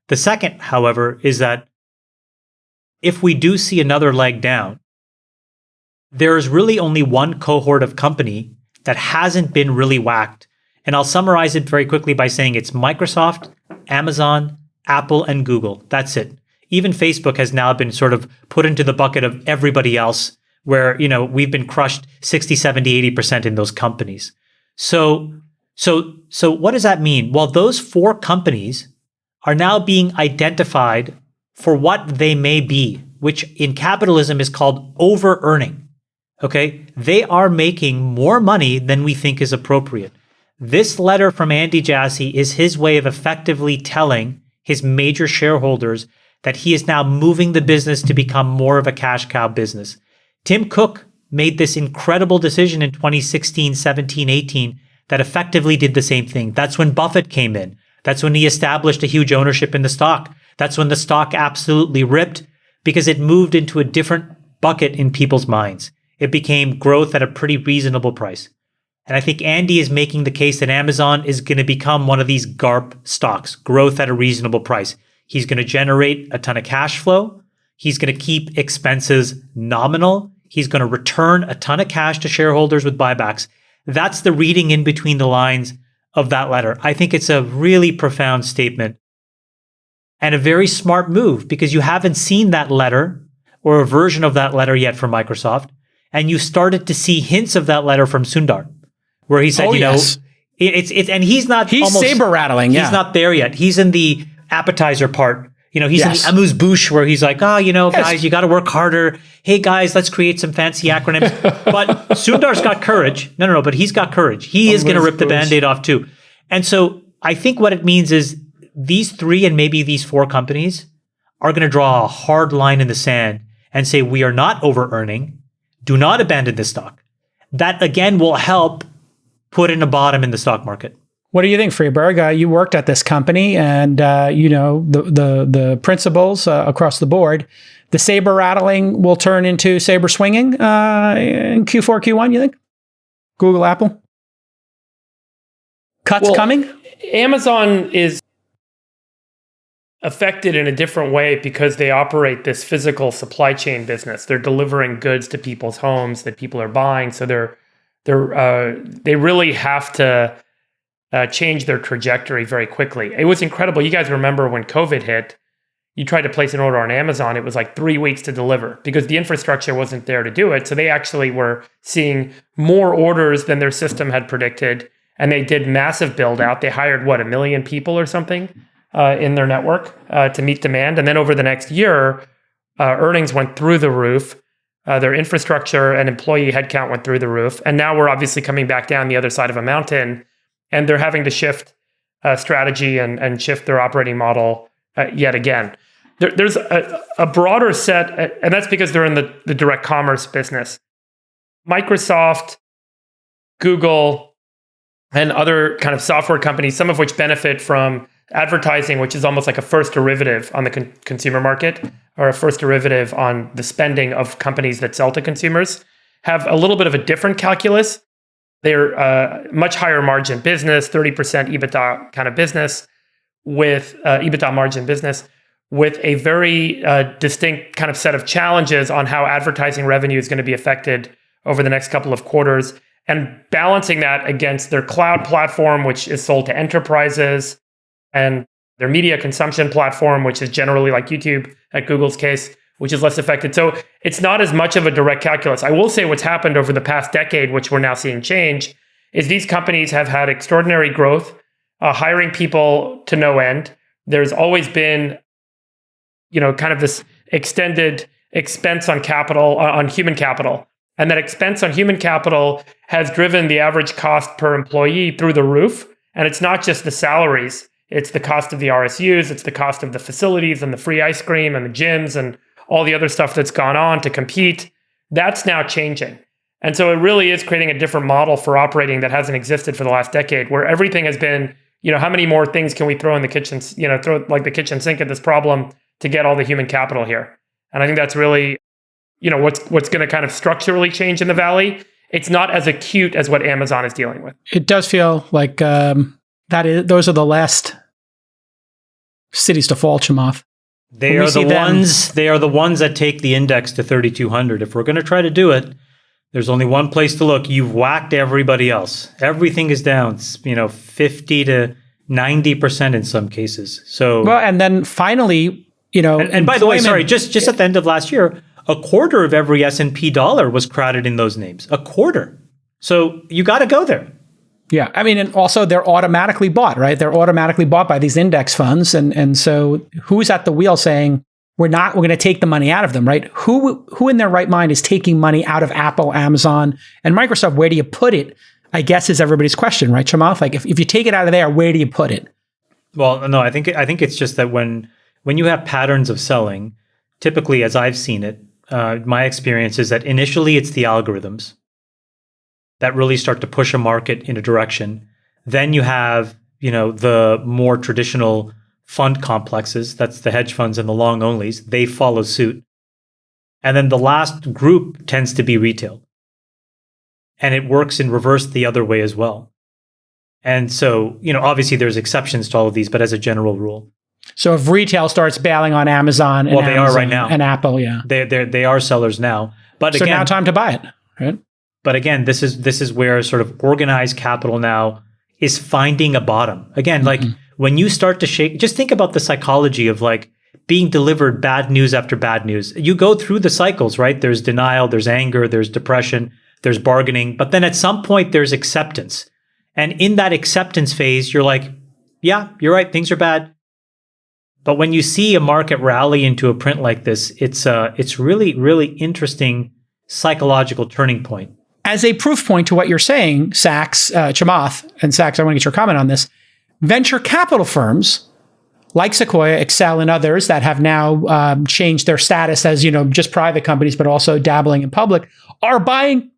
The second, however, is that if we do see another leg down, there is really only one cohort of company that hasn't been really whacked. And I'll summarize it very quickly by saying it's Microsoft, Amazon, Apple, and Google. That's it. Even Facebook has now been sort of put into the bucket of everybody else where, we've been crushed 60, 70, 80% in those companies. So what does that mean? Well, those four companies are now being identified for what they may be, which in capitalism is called over-earning. Okay? They are making more money than we think is appropriate. This letter from Andy Jassy is his way of effectively telling his major shareholders that he is now moving the business to become more of a cash cow business. Tim Cook made this incredible decision in 2016, 17, 18 that effectively did the same thing. That's when Buffett came in. That's when he established a huge ownership in the stock. That's when the stock absolutely ripped because it moved into a different bucket in people's minds. It became growth at a pretty reasonable price. And I think Andy is making the case that Amazon is going to become one of these GARP stocks, growth at a reasonable price. He's going to generate a ton of cash flow. He's going to keep expenses nominal. He's going to return a ton of cash to shareholders with buybacks. That's the reading in between the lines of that letter. I think it's a really profound statement and a very smart move because you haven't seen that letter or a version of that letter yet from Microsoft. And you started to see hints of that letter from Sundar, where he said, yes. And he's saber rattling. He's not there yet. He's in the appetizer part. He's in the amuse-bouche where he's like, guys, you got to work harder. Hey, guys, let's create some fancy acronyms. But Sundar's got courage. No, but he's got courage. He is going to rip the Band-Aid off too. And so I think what it means is these three and maybe these four companies are going to draw a hard line in the sand and say, we are not over-earning. Do not abandon this stock. That, again, will help put in a bottom in the stock market. What do you think, Freeberg? You worked at this company, and the principles across the board. The saber rattling will turn into saber swinging in Q4, Q1. You think? Google, Apple, cuts coming. Amazon is affected in a different way because they operate this physical supply chain business. They're delivering goods to people's homes that people are buying. So they really have to change their trajectory very quickly. It was incredible. You guys remember when COVID hit, you tried to place an order on Amazon, it was like 3 weeks to deliver because the infrastructure wasn't there to do it. So they actually were seeing more orders than their system had predicted. And they did massive build out. They hired, 1 million people or something in their network to meet demand. And then over the next year, earnings went through the roof. Their infrastructure and employee headcount went through the roof. And now we're obviously coming back down the other side of a mountain, and they're having to shift strategy and shift their operating model yet again. There's a broader set, and that's because they're in the direct commerce business. Microsoft, Google, and other kind of software companies, some of which benefit from advertising, which is almost like a first derivative on the consumer market, or a first derivative on the spending of companies that sell to consumers, have a little bit of a different calculus. They're a much higher margin business, 30% EBITDA kind of business, with EBITDA margin business, with a very distinct kind of set of challenges on how advertising revenue is going to be affected over the next couple of quarters, and balancing that against their cloud platform, which is sold to enterprises, and their media consumption platform, which is generally like YouTube at Google's case, which is less affected. So it's not as much of a direct calculus. I will say what's happened over the past decade, which we're now seeing change, is these companies have had extraordinary growth, hiring people to no end. There's always been, kind of this extended expense on capital, on human capital. And that expense on human capital has driven the average cost per employee through the roof. And it's not just the salaries. It's the cost of the RSUs. It's the cost of the facilities and the free ice cream and the gyms and all the other stuff that's gone on to compete. That's now changing. And so it really is creating a different model for operating that hasn't existed for the last decade, where everything has been, how many more things can we throw in the kitchen, throw like the kitchen sink at this problem to get all the human capital here? And I think that's really, what's going to kind of structurally change in the Valley. It's not as acute as what Amazon is dealing with. It does feel like those are the last cities to fall, Chamath. They are the ones that take the index to 3,200. If we're going to try to do it, there's only one place to look. You've whacked everybody else. Everything is down, 50 to 90% in some cases. So well, and then finally, and by the way, sorry, just at the end of last year, a quarter of every S&P dollar was crowded in those names. A quarter. So you got to go there. Yeah. I mean, and also they're automatically bought, right? They're automatically bought by these index funds. And so who's at the wheel saying, we're going to take the money out of them, right? Who in their right mind is taking money out of Apple, Amazon, and Microsoft? Where do you put it? I guess is everybody's question, right, Chamath? Like if you take it out of there, where do you put it? Well, no, I think it's just that when you have patterns of selling, typically, as I've seen it, my experience is that initially it's the algorithms that really start to push a market in a direction. Then you have, the more traditional fund complexes, that's the hedge funds and the long onlys, they follow suit. And then the last group tends to be retail. And it works in reverse the other way as well. And so, obviously there's exceptions to all of these, but as a general rule. So if retail starts bailing on Amazon and they are right now. And Apple, yeah. They are sellers now. But so again, now time to buy it, right? But again, this is where sort of organized capital now is finding a bottom. Again, like when you start to shake, just think about the psychology of like being delivered bad news after bad news. You go through the cycles, right? There's denial, there's anger, there's depression, there's bargaining. But then at some point there's acceptance. And in that acceptance phase, you're like, yeah, you're right, things are bad. But when you see a market rally into a print like this, it's really, really interesting psychological turning point. As a proof point to what you're saying, Sachs, Chamath, and Sachs, I want to get your comment on this. Venture capital firms like Sequoia, Excel, and others that have now changed their status as, just private companies, but also dabbling in public, are buying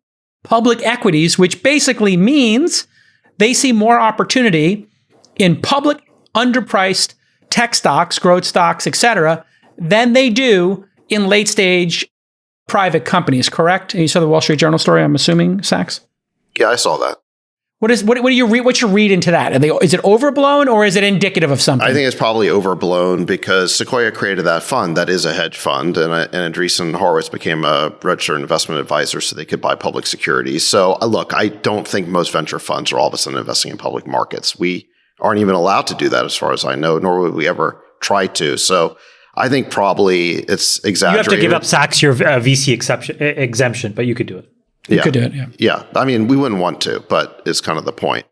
public equities, which basically means they see more opportunity in public, underpriced tech stocks, growth stocks, et cetera, than they do in late stage private companies, correct? And you saw the Wall Street Journal story, I'm assuming, Sachs? Yeah, I saw that. What do you read? What's your read into that? Is it overblown or is it indicative of something? I think it's probably overblown because Sequoia created that fund. That is a hedge fund. And Andreessen Horowitz became a registered investment advisor so they could buy public securities. So look, I don't think most venture funds are all of a sudden investing in public markets. We aren't even allowed to do that as far as I know, nor would we ever try to. So I think probably it's exaggerated. You have to give up Sachs your VC exemption, but you could do it. You could do it, yeah. Yeah. I mean, we wouldn't want to, but it's kind of the point.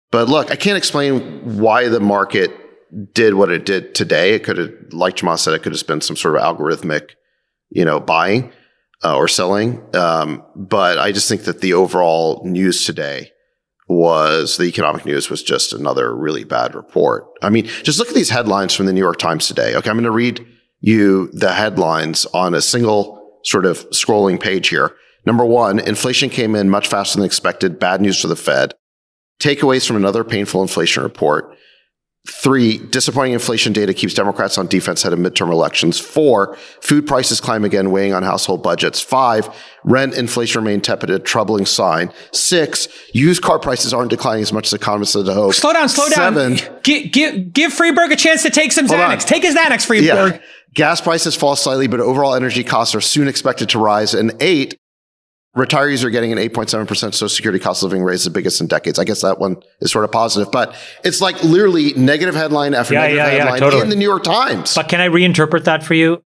But look, I can't explain why the market did what it did today. It could have, like Chamath said, it could have been some sort of algorithmic, buying or selling. But I just think that the overall news today the economic news was just another really bad report. I mean, just look at these headlines from the New York Times today. Okay, I'm going to read you the headlines on a single sort of scrolling page here. Number one, inflation came in much faster than expected. Bad news for the Fed. Takeaways from another painful inflation report. 3, disappointing inflation data keeps Democrats on defense ahead of midterm elections. 4, food prices climb again, weighing on household budgets. 5, rent inflation remained tepid, a troubling sign. 6, used car prices aren't declining as much as economists had hoped. Slow down. 7, give Friedberg a chance to take some Xanax. Take his Xanax, Friedberg. Yeah. Gas prices fall slightly, but overall energy costs are soon expected to rise. And 8, retirees are getting an 8.7% Social Security cost of living raise, the biggest in decades. I guess that one is sort of positive, but it's like literally negative headline after negative headline totally. In the New York Times. But can I reinterpret that for you?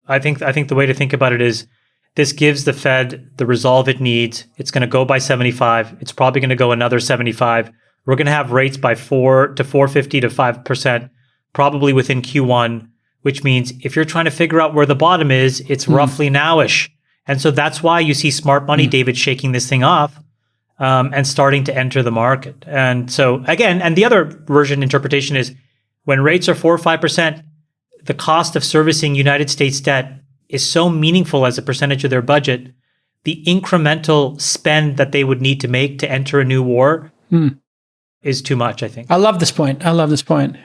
I think the way to think about it is this gives the Fed the resolve it needs. It's going to go by 75. It's probably going to go another 75. We're going to have rates by 4 to 4.50 to 5%, probably within Q1, which means if you're trying to figure out where the bottom is, it's roughly nowish. And so that's why you see smart money, David, shaking this thing off and starting to enter the market. And so again, and the other version interpretation is when rates are 4 or 5%, the cost of servicing United States debt is so meaningful as a percentage of their budget, the incremental spend that they would need to make to enter a new war is too much, I think. I love this point.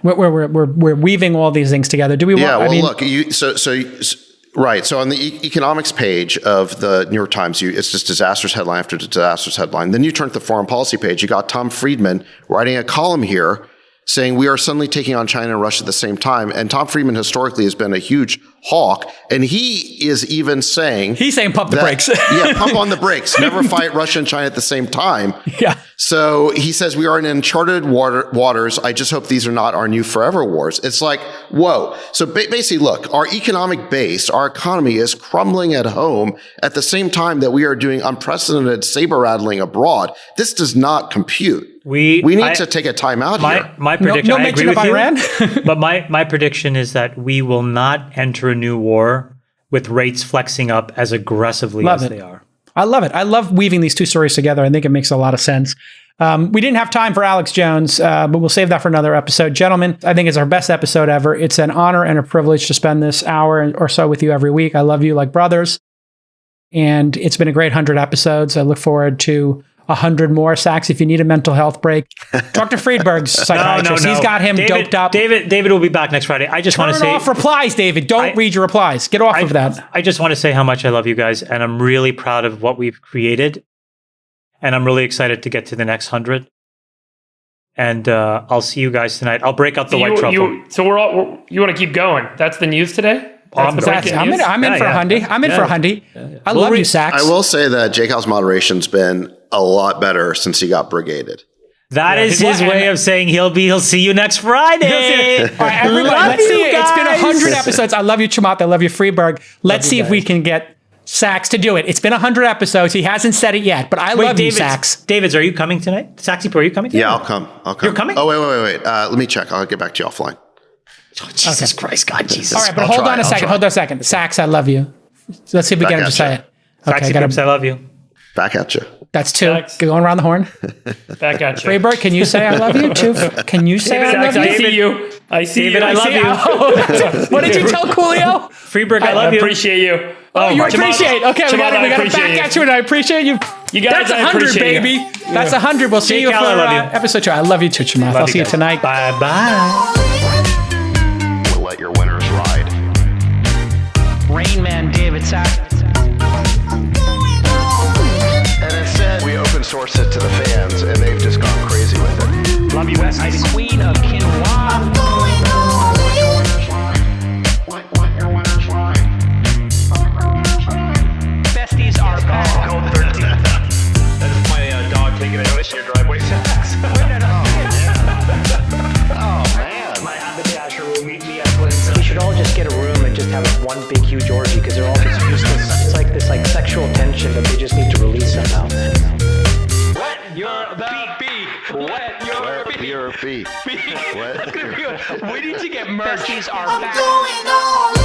We're weaving all these things together. Do we want? Yeah, well, look, right. So on the economics page of the New York Times, it's just disastrous headline after disastrous headline. Then you turn to the foreign policy page. You got Tom Friedman writing a column here saying we are suddenly taking on China and Russia at the same time. And Tom Friedman historically has been a huge hawk. And he is even saying... He's saying pump the brakes. Yeah, pump on the brakes. Never fight Russia and China at the same time. Yeah. So he says we are in uncharted waters. I just hope these are not our new forever wars. It's like, whoa. So basically, look, our economic base, our economy is crumbling at home at the same time that we are doing unprecedented saber rattling abroad. This does not compute. We need to take a time out here. My prediction, no mention of Iran. But my prediction is that we will not enter a new war with rates flexing up as aggressively as they are. I love it. I love weaving these two stories together. I think it makes a lot of sense. We didn't have time for Alex Jones, but we'll save that for another episode. Gentlemen, I think it's our best episode ever. It's an honor and a privilege to spend this hour or so with you every week. I love you like brothers. And it's been a great 100 episodes. I look forward to 100 more. Sachs, if you need a mental health break, talk to Friedberg's psychiatrist. No. He's got him doped up. David will be back next Friday. I just want to say... Turn off replies, David. Don't read your replies. Get off of that. I just want to say how much I love you guys, and I'm really proud of what we've created, and I'm really excited to get to the next 100. And I'll see you guys tonight. I'll break out the white truffle. You want to keep going? That's the news today? I'm in for a hundy. I'm in for a hundy. I love you, Sachs. I will say that Jake Howe's moderation's been a lot better since he got brigaded. That is his way of saying he'll see you next Friday. All right, everybody, let's see it. It's been 100 episodes. I love you, Chamath. I love you, Friedberg. Let's see if we can get Sachs to do it. It's been 100 episodes. He hasn't said it yet, but I love you, Sachs. Davids, are you coming tonight? Saxy, are you coming tonight? Yeah, I'll come. You're coming? Oh, wait. Let me check. I'll get back to you offline. Oh, Jesus Christ, God, Jesus. All right, but hold on a second. Sachs, I love you. So let's see if we get him to say it. Okay, I love you. Back at you. That's 2. Going around the horn. Back at you. Friedberg, can you say I love you too? Can you say I love you? I see you. I see David, you. I love you. What did you tell Coolio? Friedberg, I love you. I appreciate you. Oh, you appreciate. Okay, we got to back at you, and I appreciate you. You guys, that's 100, baby. That's 100. We'll see you for episode 2. I love you too, Chamath. I'll see you tonight. Bye. We'll let your winners ride. Rain Man, David Sachs. And instead, we open source it to the fans, and they've just gone have one big huge orgy because they're all just useless. It's like this sexual tension that they just need to release somehow. Wet your beak. Wet your beak. Wet your beak. We need to get merch. I'm going all